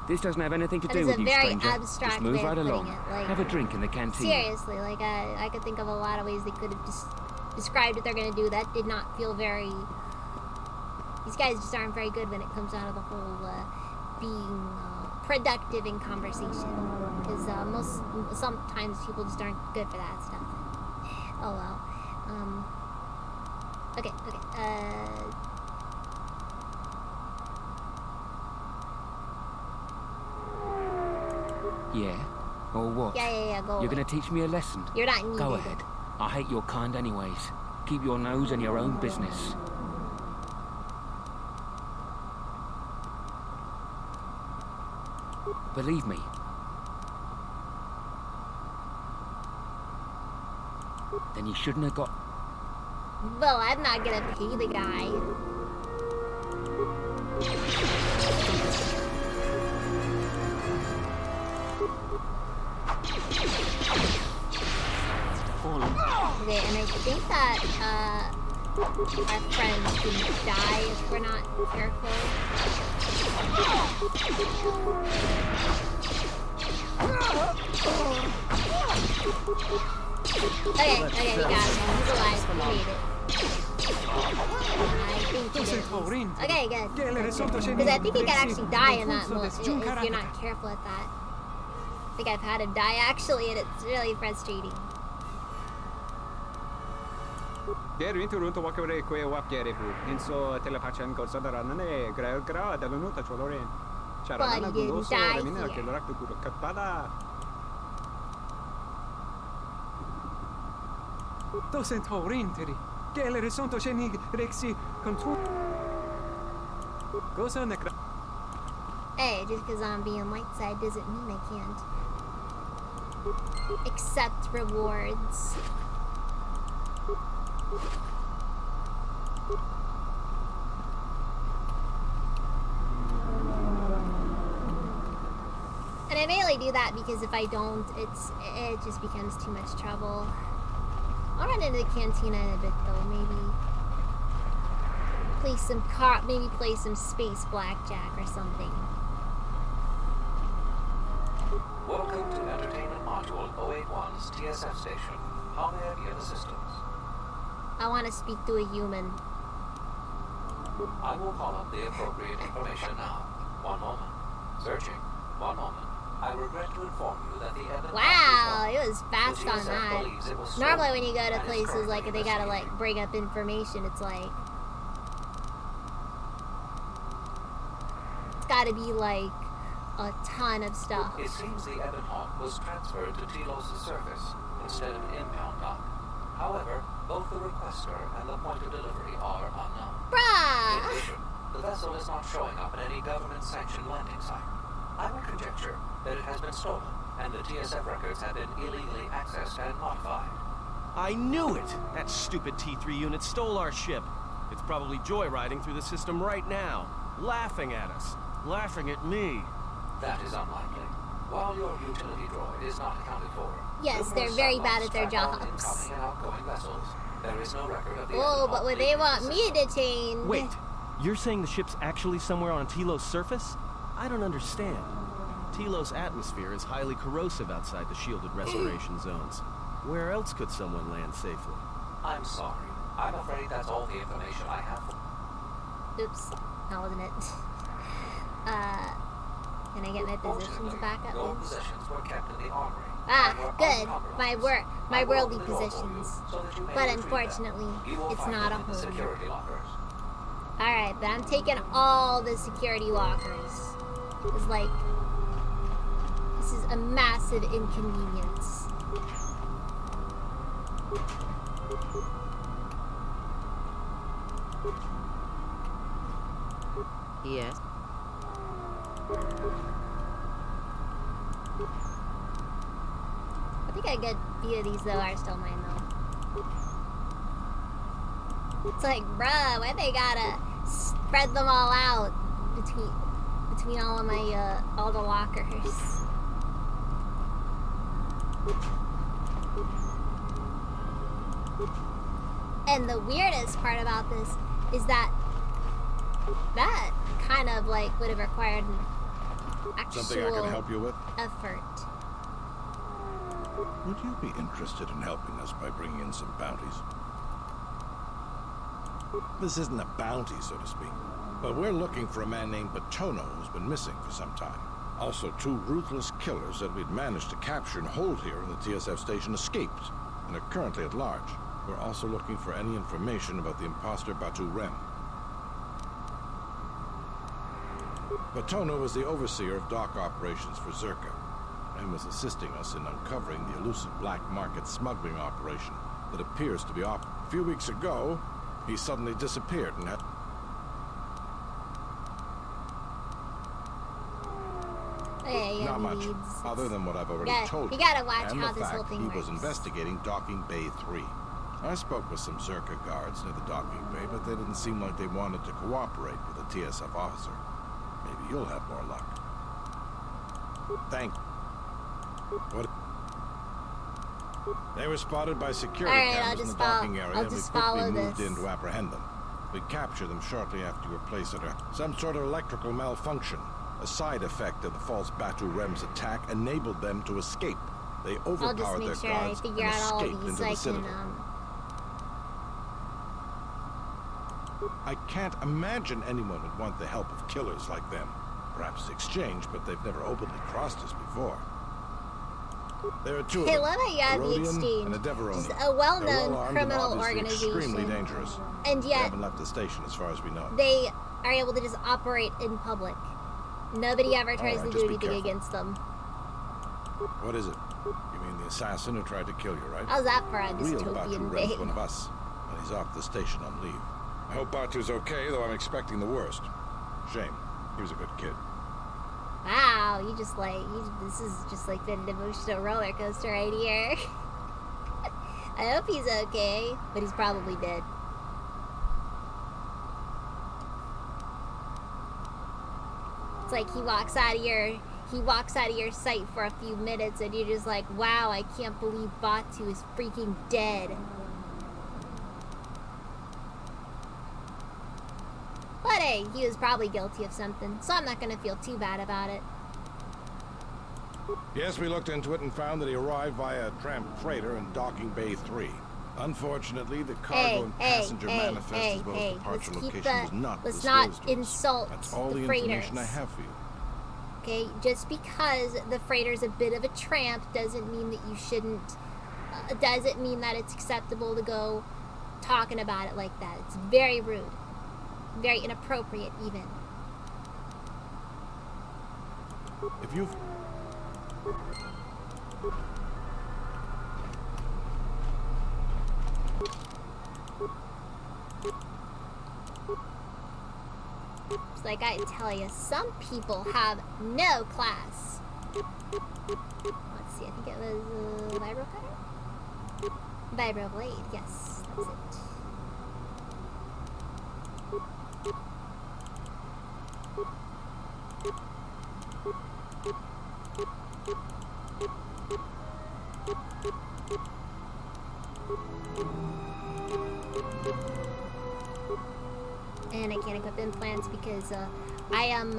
S12: This doesn't have anything to do with you, stranger. Just move right along.
S1: Like,
S12: have a drink in the canteen.
S1: Seriously, like I could think of a lot of ways they could have just described what they're gonna do. That did not feel very. These guys just aren't very good when it comes down to the whole being productive in conversation. Because sometimes people just aren't good for that stuff. Oh well. Okay.
S12: Yeah? Or what?
S1: Yeah, go away.
S12: You're gonna teach me a lesson?
S1: You're not needed.
S12: Go ahead. I hate your kind anyways. Keep your nose in your own business. Believe me. Then you shouldn't have got...
S1: Well, I'm not gonna pay the guy. Okay, and I think that our friends can die if we're not careful. Okay, we got him. He's alive. We made it. I think he did. Okay, good. Because I think he can actually die in that mode if you're not careful at that. I think I've had him die actually, and it's really frustrating. But he didn't die here. Hey, just because I'm being light side doesn't mean I can't accept rewards. And I mainly do that because if I don't, it just becomes too much trouble. I'll run into the cantina in a bit though, maybe. Maybe play some space blackjack or something.
S9: Welcome to Entertainment Module 081's TSF station. How may I be of assistance?
S1: I want to speak to a human.
S9: I will call up the appropriate information now. One moment. Searching. One moment. I regret to inform you that the evidence...
S1: Wow, it was fast on
S9: TSF
S1: that.
S9: believes it was
S1: Normally
S9: stolen
S1: when you go to
S9: and is
S1: places like
S9: currently
S1: they gotta like
S9: investigating.
S1: bring up information, it's like... It's gotta be like a ton of stuff.
S9: It seems the Ebon Hawk was transferred to Telos' surface instead of impound dock. However, both the requester and the point of delivery are unknown. In
S1: Bruh!
S9: addition, the vessel is not showing up at any government-sanctioned landing site. I would conjecture that it has been stolen, and the TSF records have been illegally accessed and modified.
S2: I knew it! That stupid T3 unit stole our ship. It's probably joyriding through the system right now, laughing at us, laughing at me.
S9: That is unlikely. While your utility droid is not accounted for,
S1: Yes, they're very bad at their jobs.
S9: incoming and outgoing vessels. There is no record of the
S1: Oh,
S9: Ebon
S1: but
S9: Hawk
S1: when they
S9: leaving
S1: want
S9: the
S1: me
S9: system.
S1: detained...
S2: Wait, you're saying the ship's actually somewhere on Telos' surface? I don't understand. Telos' atmosphere is highly corrosive outside the shielded restoration zones. Where else could someone land safely?
S9: I'm sorry. I'm afraid that's all the information I have for...
S1: Oops, that wasn't it. Can I get my positions back up?
S9: Your possessions were kept in the armory.
S1: Ah,
S9: and were
S1: good.
S9: uncompromised.
S1: My
S9: I will
S1: worldly
S9: open the door for you
S1: positions.
S9: so that you may
S1: But
S9: retrieve
S1: unfortunately,
S9: them. You will
S1: it's
S9: find
S1: not
S9: them
S1: a
S9: in the
S1: home.
S9: security lockers.
S1: Alright, but I'm taking all the security lockers. It's like... This is a massive inconvenience.
S4: Yes.
S1: I think a good few of these, though, are still mine, though. It's like, bruh, why they gotta spread them all out between all of my, all the lockers? And the weirdest part about this is that kind of, like, would have required an actual
S6: Something I can help you with?
S1: effort.
S6: Would you be interested in helping us by bringing in some bounties? This isn't a bounty, so to speak, but we're looking for a man named Batono who's been missing for some time. Also, two ruthless killers that we'd managed to capture and hold here in the TSF station escaped and are currently at large. We're also looking for any information about the imposter Batu Rem. Batono was the overseer of dock operations for Zerka and was assisting us in uncovering the elusive black market smuggling operation that appears to be off. A few weeks ago, he suddenly disappeared and had...
S1: Yeah,
S6: Not much,
S1: leads.
S6: other than what I've already
S1: Yeah,
S6: told
S1: you
S6: you.
S1: gotta watch
S6: and
S1: how
S6: the
S1: this
S6: fact
S1: whole thing
S6: he was
S1: works.
S6: investigating Docking Bay 3. I spoke with some Zerka guards near the docking bay, but they didn't seem like they wanted to cooperate with a TSF officer. Maybe you'll have more luck. Thank you. What? They were spotted by security
S1: Alright, I'll
S6: cameras in the
S1: just
S6: docking
S1: follow-
S6: area,
S1: I'll
S6: and we
S1: just
S6: quickly
S1: follow
S6: moved
S1: this.
S6: in to apprehend them. We captured them shortly after you were placed under some sort of electrical malfunction. A side effect of the false Batu Rem's attack enabled them to escape. They
S1: I'll just
S6: overpowered
S1: make
S6: their
S1: sure I
S6: guards and
S1: figure out all
S6: escaped
S1: these
S6: into
S1: so I
S6: the
S1: can,
S6: Citadel. I can't imagine anyone would want the help of killers like them. Perhaps exchange, but they've never openly crossed us before. There are two of
S1: I
S6: them,
S1: love how you have
S6: a
S1: the
S6: Rhodian
S1: exchange.
S6: and a Deveroni.
S1: It's a
S6: They're
S1: well-known
S6: well-armed and
S1: criminal
S6: obviously
S1: organization.
S6: extremely dangerous.
S1: And
S6: They
S1: yet,
S6: haven't left the station as far as we know.
S1: they are able to just operate in public. Nobody ever tries
S6: Alright,
S1: to
S6: just
S1: do
S6: be
S1: anything
S6: careful.
S1: against them.
S6: What is it? You mean the assassin who tried to kill you, right?
S1: How's that for a
S6: Real Batu
S1: dystopian
S6: Rem's
S1: babe?
S6: one of us, and he's off the station on leave. I hope Batu's okay, though I'm expecting the worst. Shame. He was a good kid.
S1: Wow, you just like, this is just like been an emotional roller coaster right here. I hope he's okay, but he's probably dead. It's like he walks out of your sight for a few minutes and you're just like, wow, I can't believe Batu is freaking dead. say, he was probably guilty of something, so I'm not gonna feel too bad about it.
S6: Yes, we looked into it and found that he arrived via a tramp freighter in docking bay 3. Unfortunately, the cargo and passenger manifest as well as departure location was not
S1: let's
S6: disclosed
S1: not
S6: to us.
S1: insult
S6: That's all the
S1: freighters.
S6: information I have for you.
S1: Okay, just because the freighter's a bit of a tramp doesn't mean that you shouldn't, doesn't mean that it's acceptable to go talking about it like that. It's very rude. Very inappropriate, even.
S6: If you've...
S1: It's like I tell you, some people have no class. Let's see, I think it was vibro cutter? Vibro blade, yes, that's it. And I can't equip implants because I am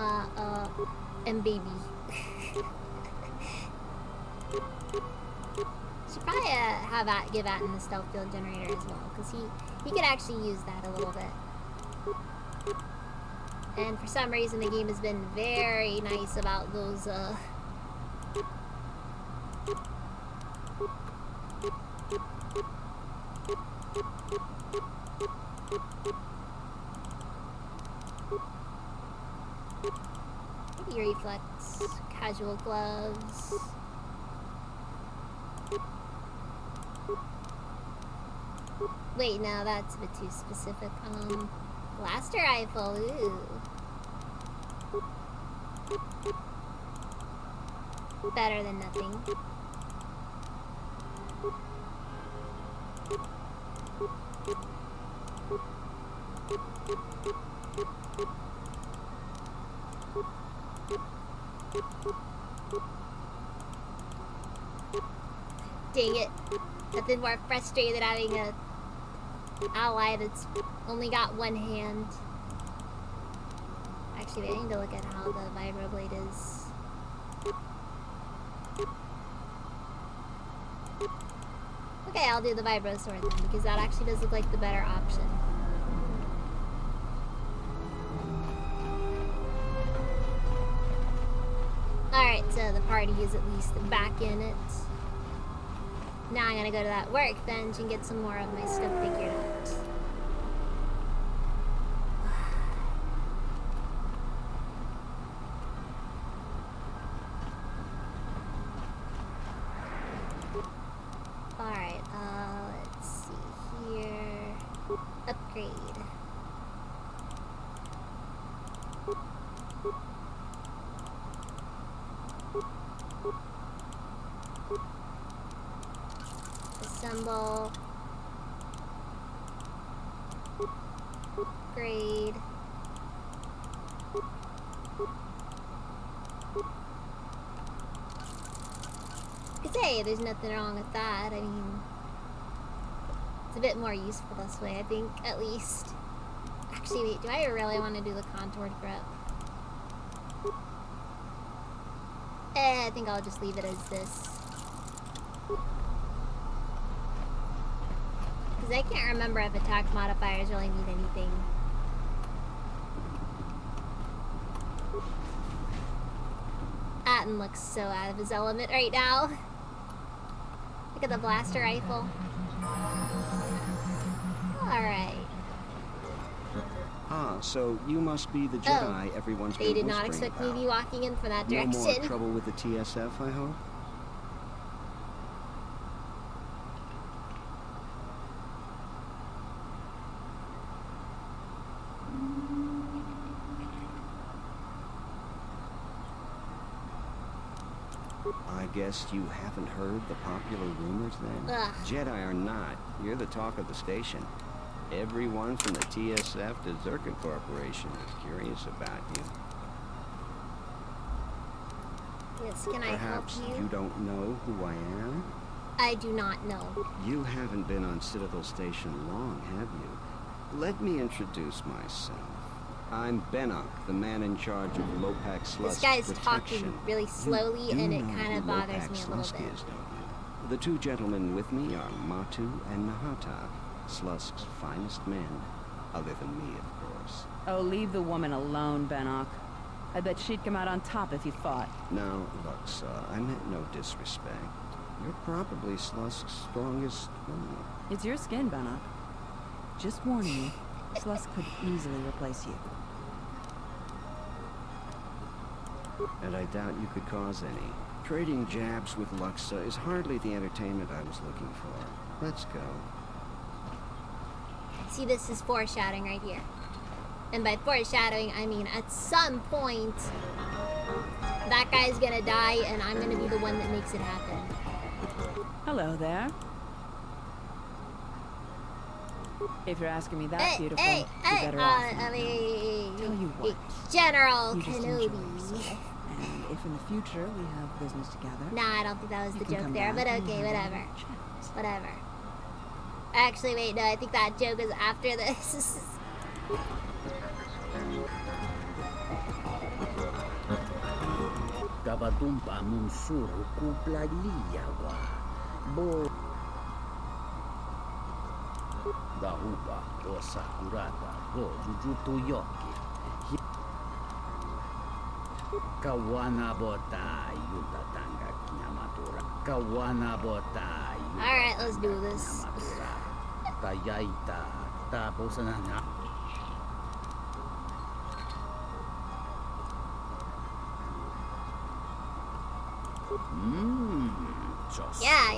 S1: baby. Should probably give Atten the stealth field generator as well, because he could actually use that a little bit. And for some reason the game has been very nice about those maybe reflex, casual gloves. Wait, no, that's a bit too specific. Blaster rifle, ooh. Better than nothing. Dang it. Nothing more frustrated than having a ally that's only got one hand. Actually, I need to look at how the vibroblade is. Okay, I'll do the vibro sword then, because that actually does look like the better option. Alright, so the party is at least back in it. Now I'm gonna go to that workbench and get some more of my stuff figured out. Alright, let's see here. Upgrade. Assemble. Upgrade. Cause hey, there's nothing wrong with that. I mean, it's a bit more useful this way, I think, at least. Actually, wait, do I really want to do the contoured grip? I think I'll just leave it as this. Because I can't remember if attack modifiers really mean anything. Atten looks so out of his element right now. Look at the blaster rifle. Alright.
S13: Ah, so you must be the Jedi everyone's been
S1: They did not
S13: whispering
S1: expect me
S13: about.
S1: to be walking in from that direction.
S13: No more trouble with the TSF, I hope? I guess you haven't heard the popular rumors then?
S1: Ugh.
S13: Jedi or not, you're the talk of the station. Everyone from the TSF to Zircon Corporation is curious about you.
S1: Yes, can I help
S13: Perhaps
S1: you?
S13: you don't know who I am?
S1: I do not know.
S13: You haven't been on Citadel Station long, have you? Let me introduce myself. I'm Benok, the man in charge of Lopak Slusk
S1: This guy's
S13: protection.
S1: talking really slowly,
S13: You
S1: and it
S13: know
S1: kind of
S13: who
S1: bothers
S13: Lopak
S1: me a little
S13: Slusk
S1: bit.
S13: is, don't you? The two gentlemen with me are Matu and Nahata, Slusk's finest men. Other than me, of course.
S14: Oh, leave the woman alone, Benok. I bet she'd come out on top if you fought.
S13: Now, look, sir, I meant no disrespect. You're probably Slusk's strongest woman.
S14: It's your skin, Benok. Just warning you, Slusk could easily replace you.
S13: And I doubt you could cause any. Trading jabs with Luxa is hardly the entertainment I was looking for. Let's go.
S1: See, this is foreshadowing right here. And by foreshadowing, I mean at some point, that guy's gonna die, and I'm gonna be the one that makes it happen.
S14: Hello there. If you're asking me that, beautiful, you're better off. Tell you what,
S1: General
S14: you just enjoy
S1: Kenobi.
S14: yourself. And if in the future we have business together...
S1: Nah, I don't think that was the
S14: can
S1: joke
S14: come
S1: there,
S14: back
S1: but
S14: and
S1: okay,
S14: we can
S1: whatever.
S14: chat.
S1: Whatever. Actually, wait, no, I think that joke is after this.
S11: Tabadumpa munsuru kupla liyawa. Bo Dahuba o Sakurata ro Jujutu Yoki. Kawana bota yutatanga kinamatura. Kawana bota.
S1: Alright, let's do this.
S11: Tayaita tapos na nga.
S1: Yeah.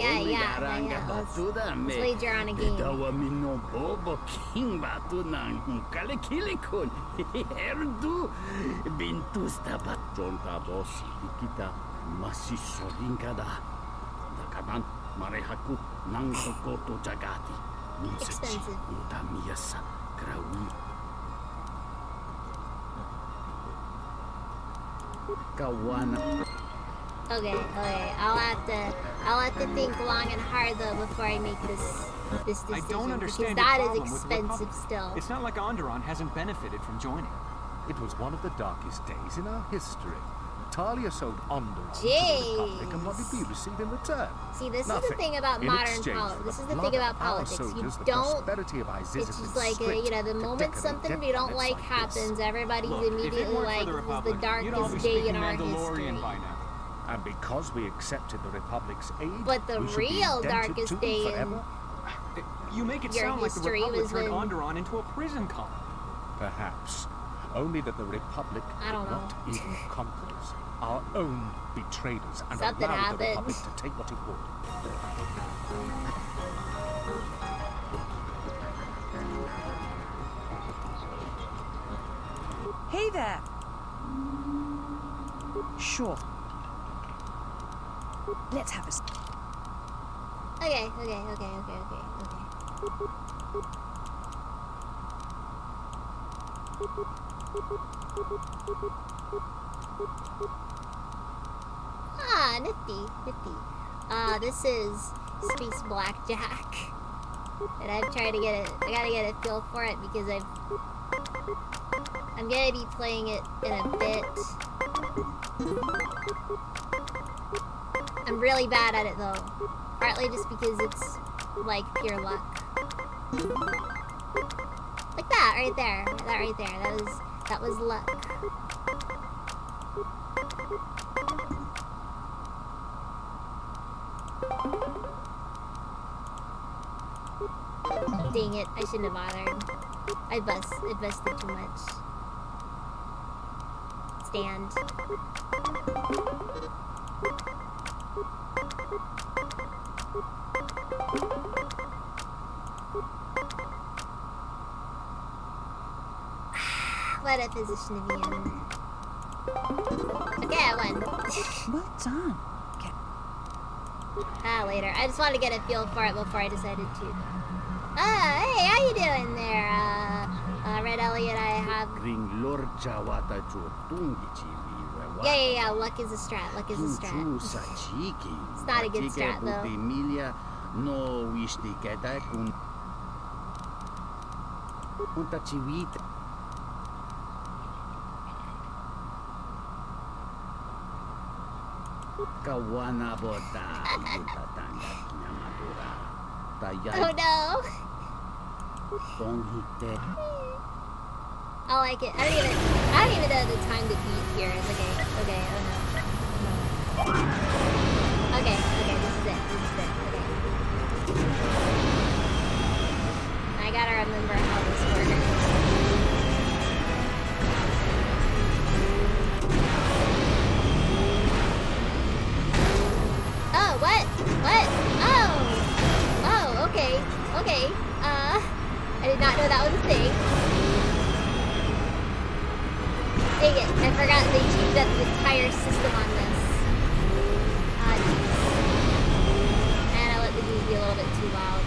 S1: Let's wager on a game.
S11: Dawa mino bobo king batu nang kalikilikon. Herdu bintus dapat jonta bosi kita masih solingkada. Dakaban marehaku nang koto jagati.
S1: Expensive.
S11: Utamiasa krawi. Kawana.
S1: Okay. I'll have to think long and hard though before I make this decision.
S15: I don't understand
S1: because that
S15: your
S1: is
S15: problem with the
S1: expensive
S15: Republic.
S1: still.
S15: It's not like Onderon hasn't benefited from joining.
S7: It was one of the darkest days in our history. Talia sold Onderon to the Republic, and what did we receive in return?
S1: See, this
S7: Nothing.
S1: is the thing about
S7: In
S1: modern
S7: exchange
S1: politics.
S7: for
S1: This is
S7: the
S1: the
S7: blood
S1: thing
S7: of
S1: about
S7: our
S1: politics. You
S7: soldiers, the
S1: don't.
S7: prosperity of Isis
S1: It's
S7: has
S1: just
S7: been
S1: like
S7: stripped
S1: the
S7: to
S1: moment
S7: decadent
S1: something we
S7: debt
S1: don't
S7: limits
S1: like
S7: this.
S1: happens, everybody's
S15: Look, if it
S1: immediately
S15: weren't for
S1: like,
S15: the
S1: this is the
S15: Republic, you'd all be
S1: darkest day
S15: speaking
S1: in our
S15: Mandalorian
S1: history.
S15: by now.
S7: And because we accepted the Republic's aid,
S1: But the
S7: we should be
S1: real
S7: indebted
S1: darkest
S7: to them
S1: day in
S7: forever?
S15: You make it
S1: your
S15: sound like the
S1: history
S15: Republic
S1: was
S15: turned
S1: when-
S15: Onderon into a prison colony.
S7: Perhaps. Only that the Republic
S1: I don't
S7: did
S1: know.
S7: not even conquer us. Our own betrayed us and
S1: Something
S7: allowed the
S1: happened.
S7: Republic to take what it would.
S14: Hey there! Sure. Let's have a...
S1: Okay. Ah, nifty. This is Space Blackjack. And I'm trying to get it, I gotta get a feel for it because I'm gonna be playing it in a bit. I'm really bad at it though. Partly just because it's like pure luck. Like that right there. That was luck. Dang it, I shouldn't have bothered. I busted too much. Stand. What a position to be in. Okay, I won.
S14: Well done.
S1: Later. I just wanted to get a feel for it before I decided to. Hey, how you doing there, Red Elliot? I have... Yeah, luck is a strat, It's not a good strat, though.
S11: No wish to get that Kawana bota yutatanga kinamatura. Tayay.
S1: Oh no!
S11: Tonghite.
S1: I like it. I don't even know the time to eat here. It's okay. Okay, oh no. Okay, this is it. Okay. I gotta remember how this works. Oh, what? Oh, okay. I did not know that was a thing. Dang it, I forgot they changed up the entire system on this. Ah, jeez. And I let the goose be a little bit too loud.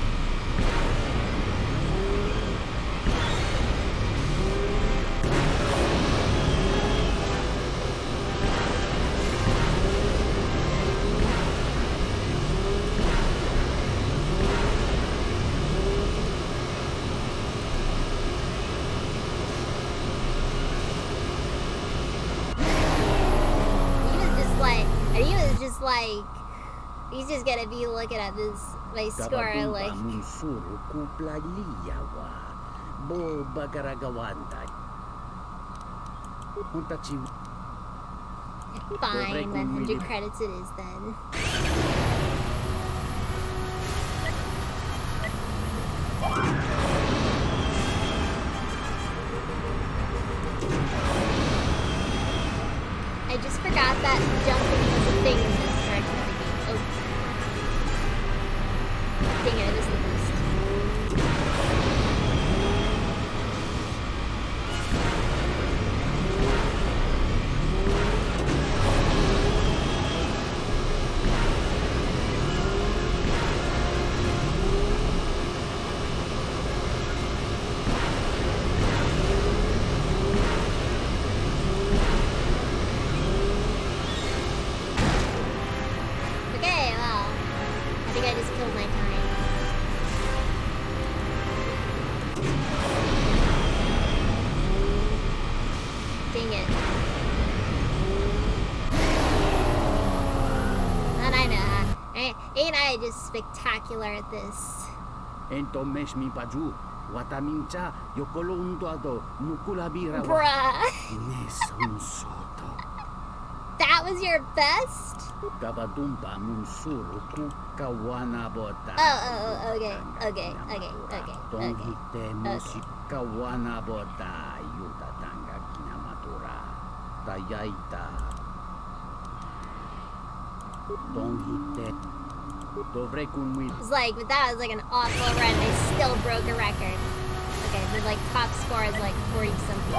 S1: He's just gonna be looking at this, my score, like... Fine, 100 credits it is then. I just forgot that jumping was a thing in this version of the game. Oh. Dang it, I missed the boost. Just spectacular at this.
S11: Entomes mi paju, watamincha, yokoluntuado, nukulabira.
S1: Bruh.
S11: Soto.
S1: That was your best?
S11: Kabadumpa munsuru kawana bota.
S1: Oh, okay.
S11: Tonghite musik kawana bota yutatanga kinamatura. Tayaita. Tonghite.
S1: It's like, but that was like an awful run. I still broke a record. Okay, the like top score is like 40 something.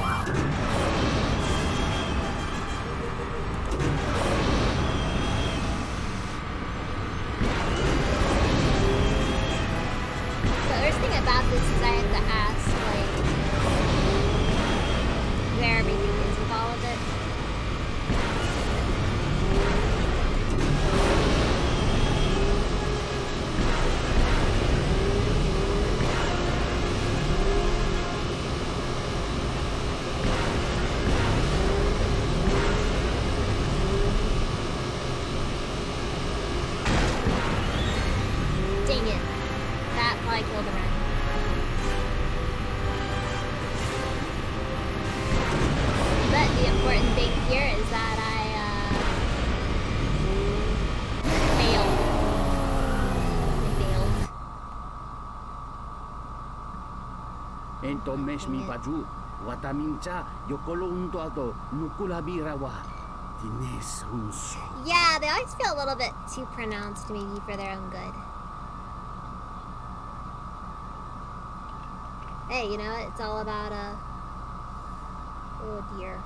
S1: The worst thing about this is I have to ask like where everything is with all of it.
S11: Entomes mi paju, watamincha, yokoluntuado, nukulabirawa.
S1: Yeah, they always feel a little bit too pronounced maybe for their own good. Hey, you know, it's all about, oh dear.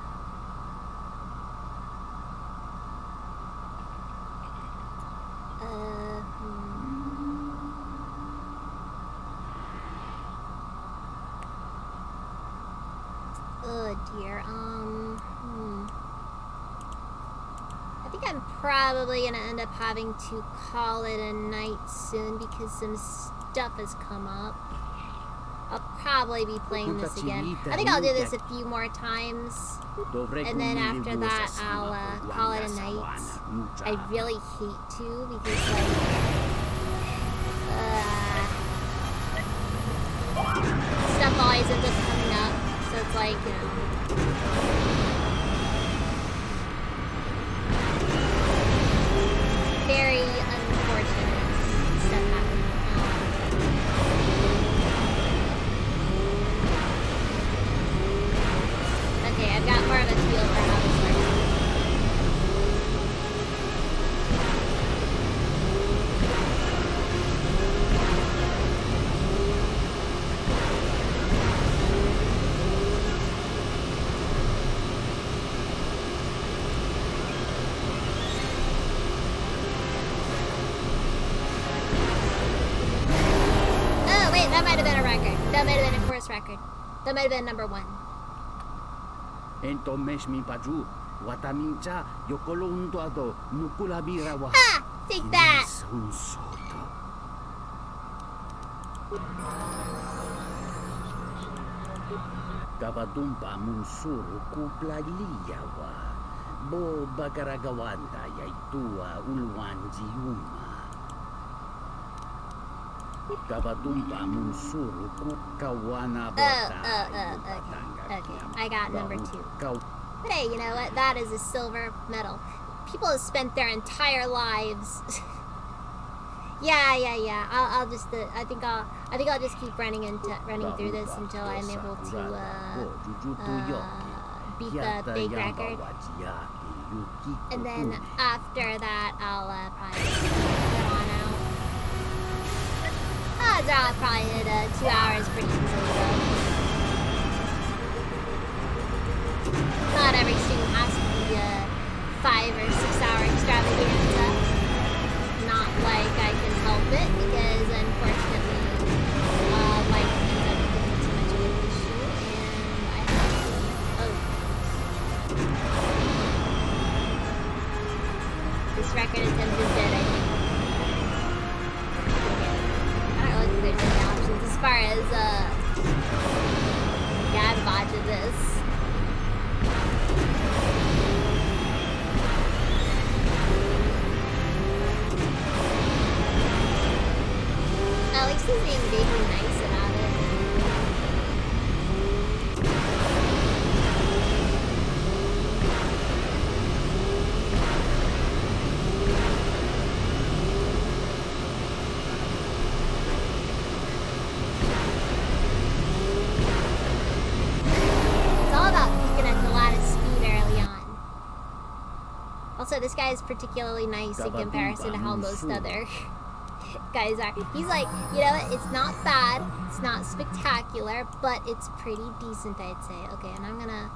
S1: Oh dear, I think I'm probably gonna end up having to call it a night soon because some stuff has come up. I'll probably be playing this again. I think I'll do this a few more times. And then after that, I'll call it a night. I really hate to because, like, stuff always ends up coming up. So it's like, you know. Very unfortunate stuff happening. Okay, I've got more of a feel for how this works. That might have been a record. That might have been a course record. That might have been number 1.
S11: Ento mesmi paju. Watamincha yokolondoado nukulabirawa.
S1: Ah! Take that!
S11: Kavadumpa munsuru kuplaliyawa. Bo bagaragawanda yaitua ulwanjiuma. Kavadumpa munsuru kukawana bota.
S1: Okay. I got number 2. But hey, you know what? That is a silver medal. People have spent their entire lives. Yeah. I'll just. I think I'll just keep running through this until I'm able to beat the big record. And then after that, I'll probably head on out. I'll probably hit 2 hours pretty easily though. Not every student has to be a 5 or 6 hour extravaganza. Not like I can help it because unfortunately life ends up becoming too much of an issue and I have to this record attempt is dead, I think. I don't really think there's any options as far as advantage of this. At least he's being vaguely nice about it. It's all about picking up the lattice speed early on. Also, this guy is particularly nice in comparison to how most other guys are. He's like, you know what, it's not bad, it's not spectacular, but it's pretty decent, I'd say. Okay, and I'm gonna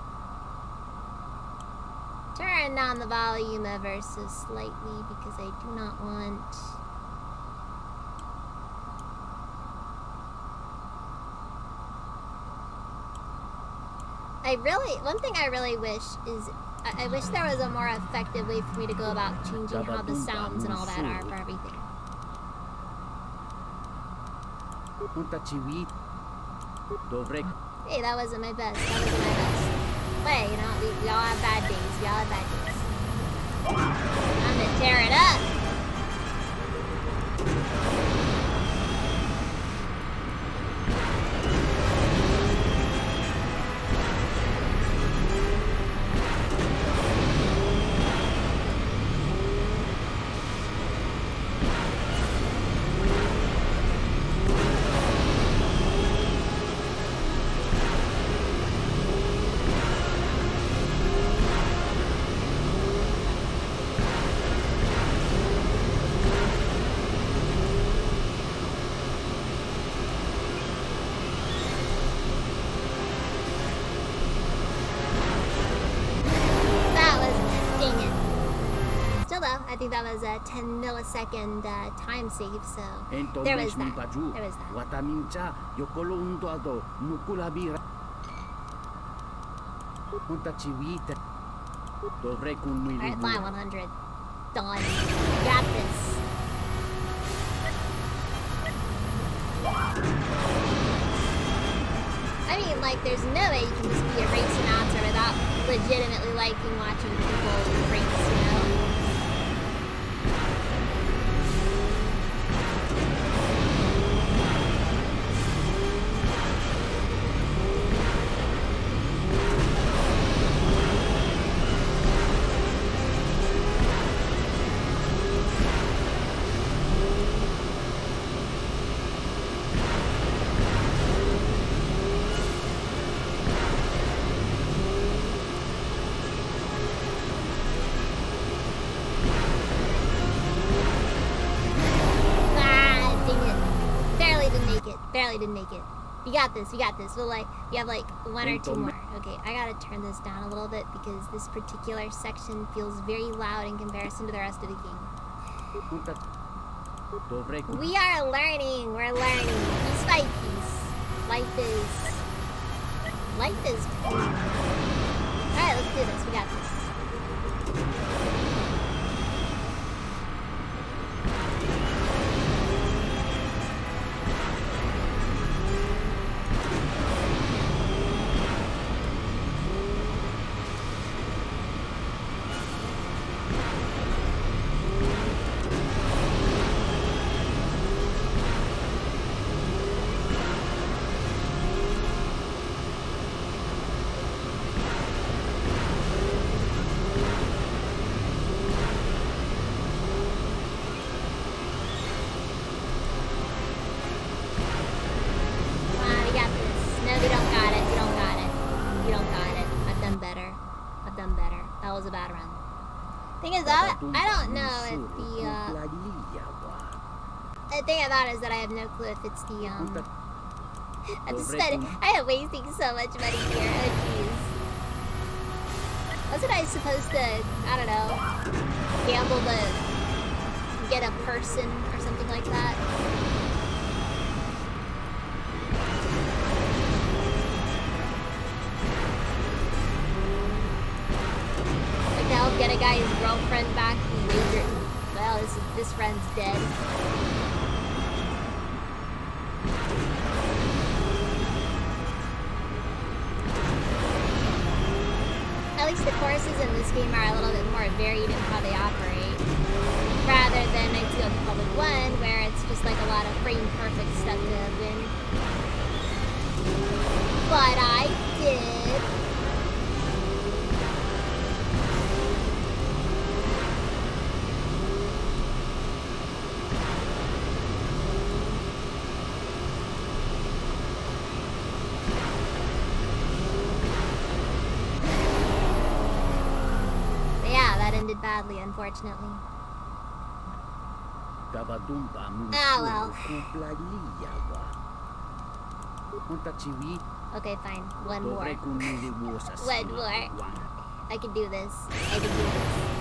S1: turn down the volume ever so slightly because I do not want one thing I really wish is I wish there was a more effective way for me to go about changing how the sounds and all that are for everything. Hey, that wasn't my best. But hey, you know, we all have bad days. Time to tear it up. I think that was a 10 millisecond time save, so there was that. Alright, fine, 100. Done. Got this. I mean, like, there's no way you can just be a race announcer without legitimately liking watching people race, you know? probably didn't make it. We got this. We got this. We have like 1 or 2 more. Okay, I gotta turn this down a little bit because this particular section feels very loud in comparison to the rest of the game. We are learning. We're learning. Piece by piece. Life is cool. Alright, let's do this. We got this. The thing about it is that I have no clue if it's the, I am wasting so much money here. Oh, jeez. Wasn't I supposed to, I don't know, gamble to get a person or something like that? Like to help get a guy's girlfriend back who's wagered. Well, this friend's dead. At least the courses in this game are a little bit more varied in how they operate, rather than Knights of the Old Republic 1, where it's just like a lot of frame-perfect stuff to win. But I did. Badly, unfortunately. Ah, well. Okay, fine. One more. One more. I can do this. I can do this.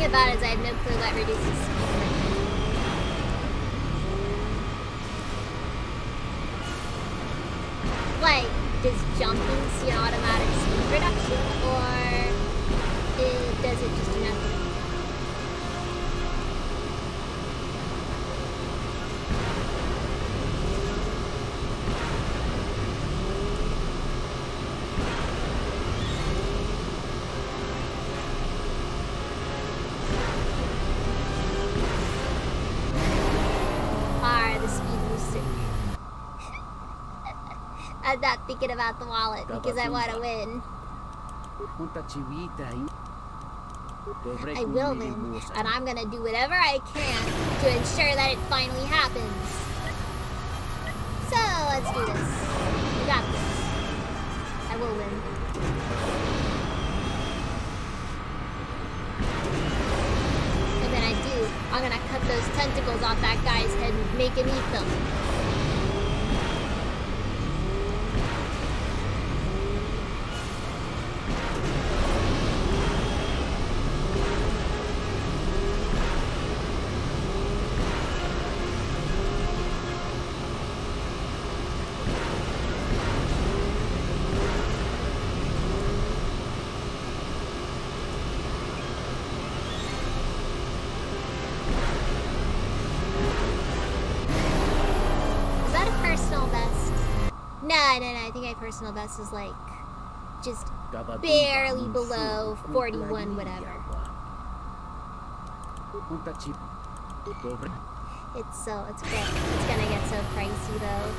S1: About it is I have no clue what reduces speed limit. Like, does jumping see an automatic speed reduction, or does it just do nothing? I'm not thinking about the wallet because I want to win. I will win, and I'm gonna do whatever I can to ensure that it finally happens. So let's do this. We got this. I will win. And then I do. I'm gonna cut those tentacles off that guy's head and make him eat them. No, I think my personal best is like just barely below 41 whatever. It's gonna get so pricey though.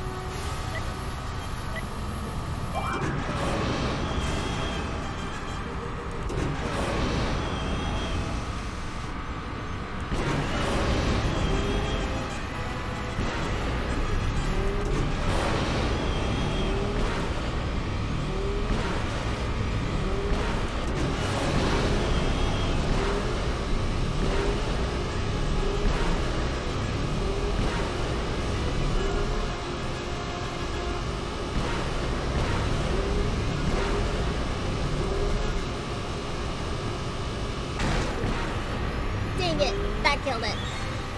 S1: Dang it! That killed it.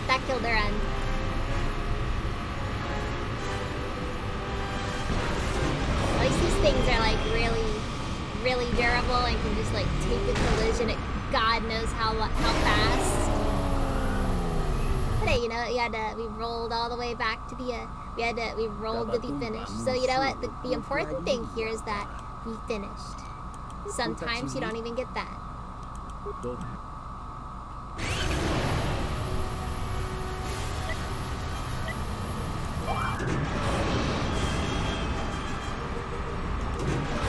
S1: That killed the run. At least these things are like really durable and can just like take a collision at God knows how fast. But hey, you know, we rolled all the way back to the, we rolled to the finish. So you know what? The important thing here is that we finished. Sometimes you don't even get that.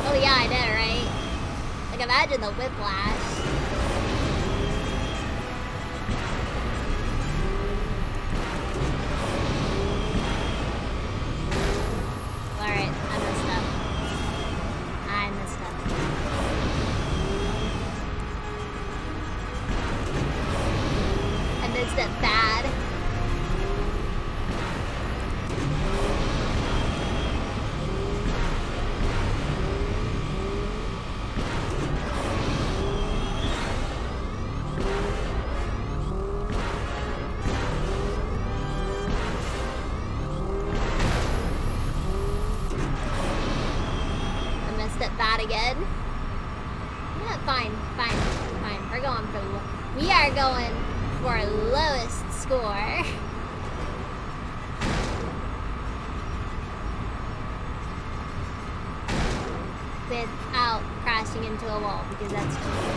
S1: Oh yeah, I know, right? Like imagine the whiplash. Alright, I messed up. I messed up bad. Again. Yeah, fine. We're going for we are going for lowest score. Without crashing into a wall, because that's cheating.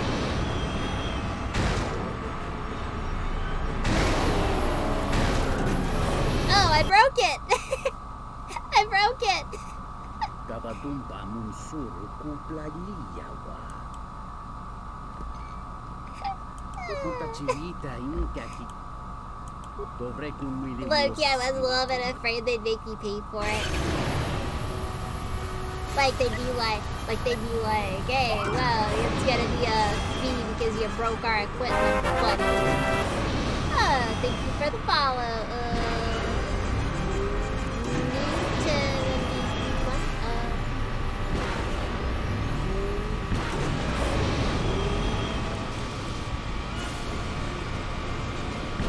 S1: Oh, I broke it! I broke it!
S11: Gabadumpa munsuru kuplaliyawa.
S1: Look, yeah, I was a little bit afraid they'd make me pay for it. Like they'd be like, hey, well, it's gonna be a fee because you broke our equipment, but thank you for the follow.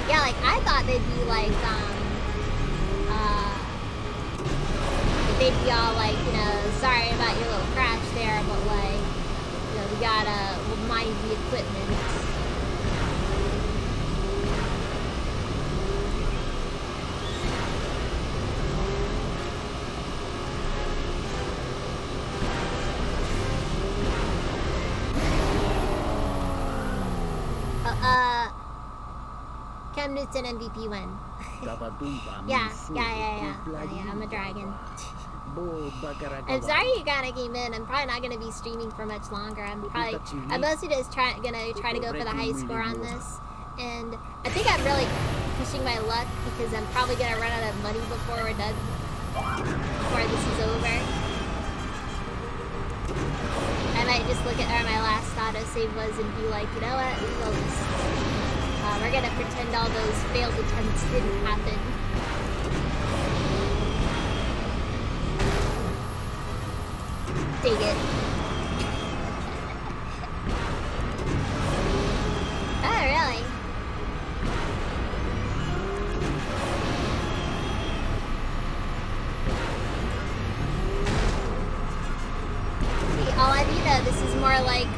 S1: Yeah, like I thought they'd be like, they'd be all like, you know, sorry about your little crash there, but like, you know, we gotta mind the equipment. Cam Newton MVP win. yeah, I'm a dragon. I'm sorry you kinda came in. I'm probably not gonna be streaming for much longer. I'm mostly just gonna try to go for the high score on this. And I think I'm really pushing my luck because I'm probably gonna run out of money before we're done. Before this is over. I might just look at where my last autosave was and be like, you know what, we'll just, we're gonna pretend all those failed attempts didn't happen. Dig it. Oh, really? All I do know, this is more like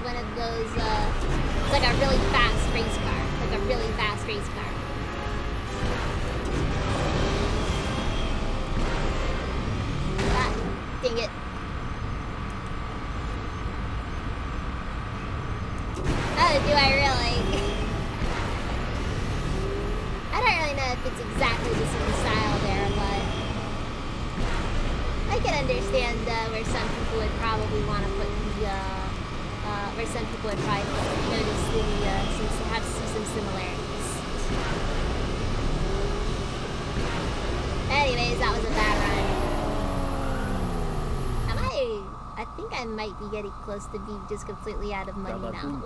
S1: one of those, it's like a really fast race car. Like a really fast race car. Ah, dang it. Oh, do I really? I don't really know if it's exactly the same style there, but I can understand where some people would probably want to put the, where some people would probably notice the, have some similarities. Anyways, that was a bad run. I think I might be getting close to being just completely out of money now.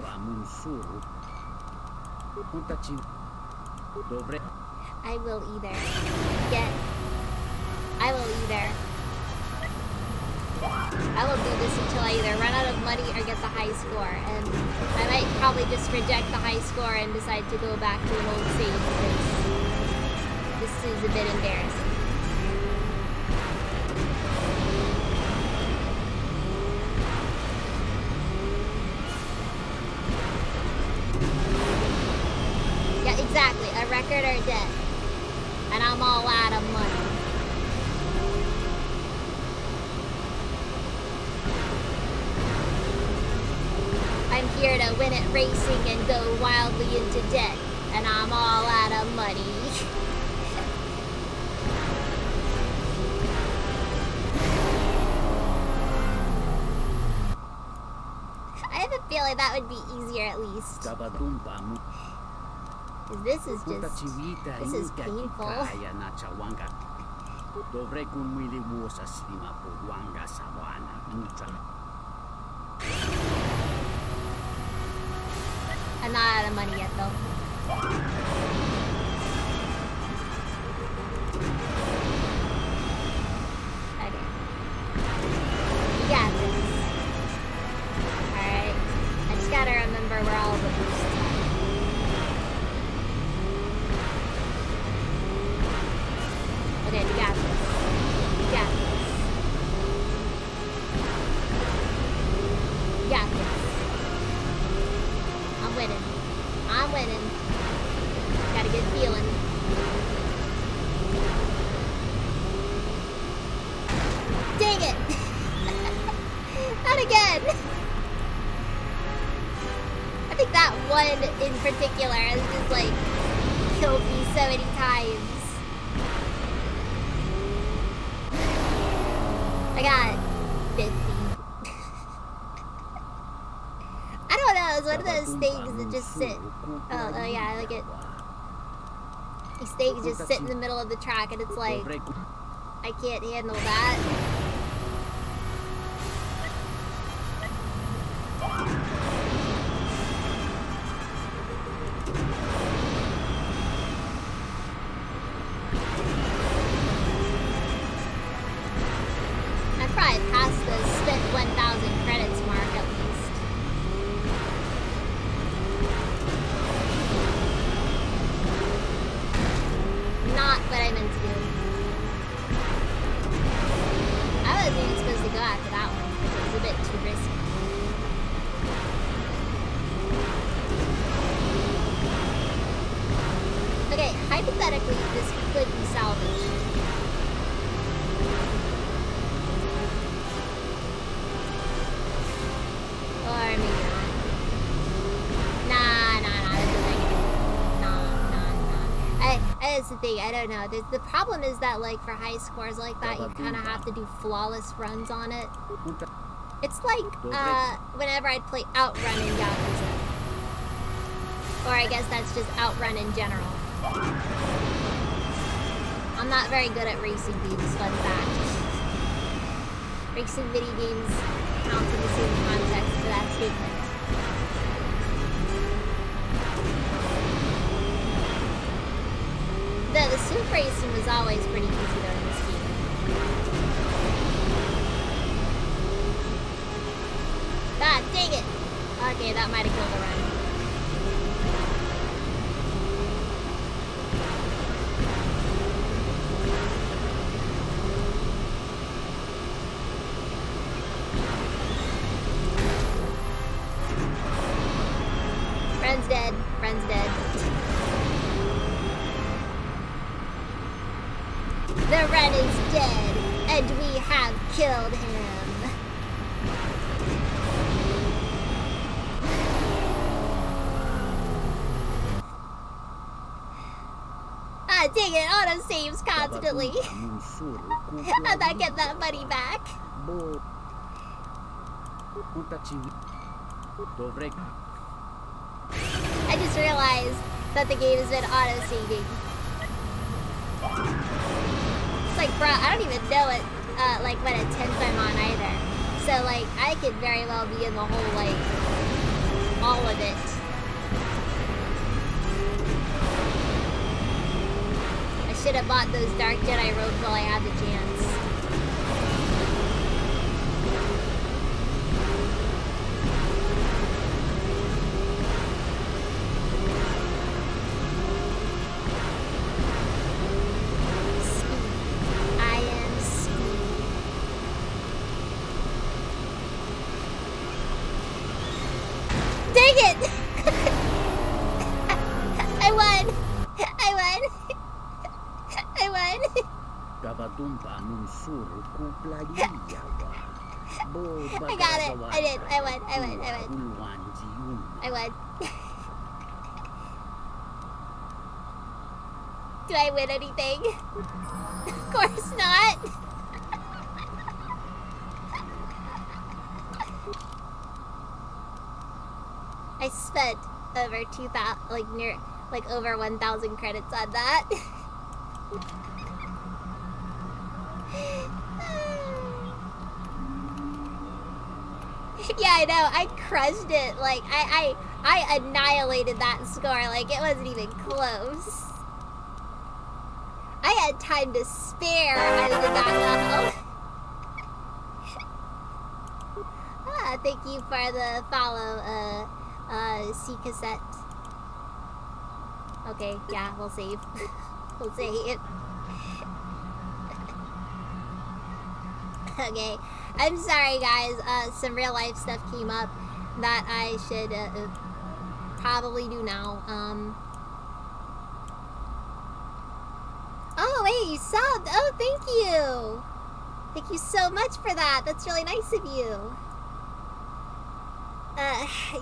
S1: I will either I will do this until I either run out of money or get the high score, and I might probably just reject the high score and decide to go back to an old save because this is a bit embarrassing. Yeah, exactly. A record or debt. And I'm all out of money. I'm here to win at racing and go wildly into debt. And I'm all out of money. I have a feeling that would be easier at least. This is painful. I'm not out of money yet though. Okay. You got this. Alright. I just gotta remember where all the boosts are. Okay, you got this. You got this. You got this. I'm winning. I'm winning. Got a good feeling. Dang it! Not again! I think that one in particular has just like killed me so many times. I got 50. I don't know, it's one of those things that just sit. Oh yeah, I like it. These things just sit in the middle of the track and it's like, I can't handle that. I'd probably pass the spent 1,000 credits mark at least. Not what I meant to do. I wasn't even supposed to go after that one because it was a bit too risky. Okay, hypothetically, this could be salvaged. Or maybe not. Nah, that's a negative. Nah. That's the thing, I don't know. The problem is that, like, for high scores like that, you kind of have to do flawless runs on it. It's like, whenever I'd play Outrun in Yakuza. Or I guess that's just Outrun in general. I'm not very good at racing games, fun fact. Racing video games count in the same context for that statement. The super racing was always pretty easy though in this game. God dang it! Okay, that might have killed the run. Friend's dead. Friend's dead. The red is dead, and we have killed him. Ah, dang it, auto-saves constantly. I'm not getting that money back. I just realized that the game has been auto-saving. It's like, bro, I don't even know it, like, what attempt I'm on either. So, like, I could very well be in the whole, like, all of it. I should have bought those Dark Jedi robes while I had the chance. I won! I won! I won! I got it! I did! I won! I won! I won! I won! Do I win anything? Of course not! I spent over 2,000, over 1,000 credits on that. Yeah, I know. I crushed it. Like, I annihilated that score. Like, it wasn't even close. I had time to spare. I was in that level. Thank you for the follow, C cassette. Okay, yeah, we'll save. We'll save. Okay, I'm sorry guys, some real life stuff came up that I should probably do now. Oh wait, you subbed! Oh, thank you! Thank you so much for that, that's really nice of you.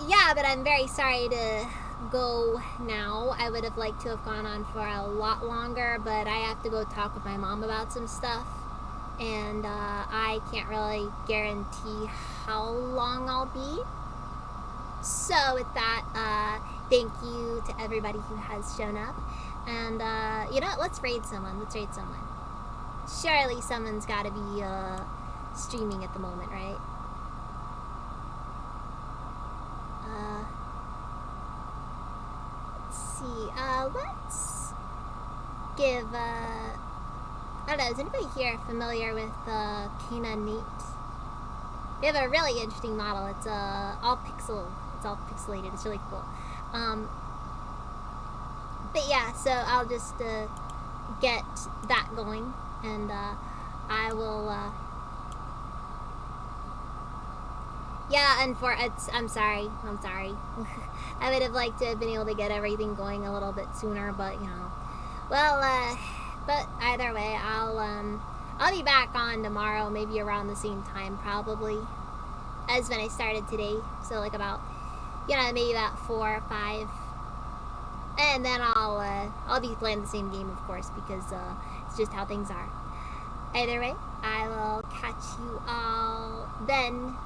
S1: Yeah, but I'm very sorry to go now. I would have liked to have gone on for a lot longer, but I have to go talk with my mom about some stuff. And I can't really guarantee how long I'll be. So with that, thank you to everybody who has shown up. And you know what? Let's raid someone. Let's raid someone. Surely someone's got to be streaming at the moment, right? Let's see. Let's give I don't know, is anybody here familiar with Kana Nate? They have a really interesting model. It's all pixelated. It's really cool. But yeah, so I'll just get that going, and I will. Yeah, and I'm sorry. I would have liked to have been able to get everything going a little bit sooner, but you know, well. But either way, I'll be back on tomorrow, maybe around the same time, probably, as when I started today. So like about, you know, maybe about 4 or 5, and then I'll be playing the same game, of course, because it's just how things are. Either way, I will catch you all then.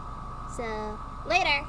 S1: So later.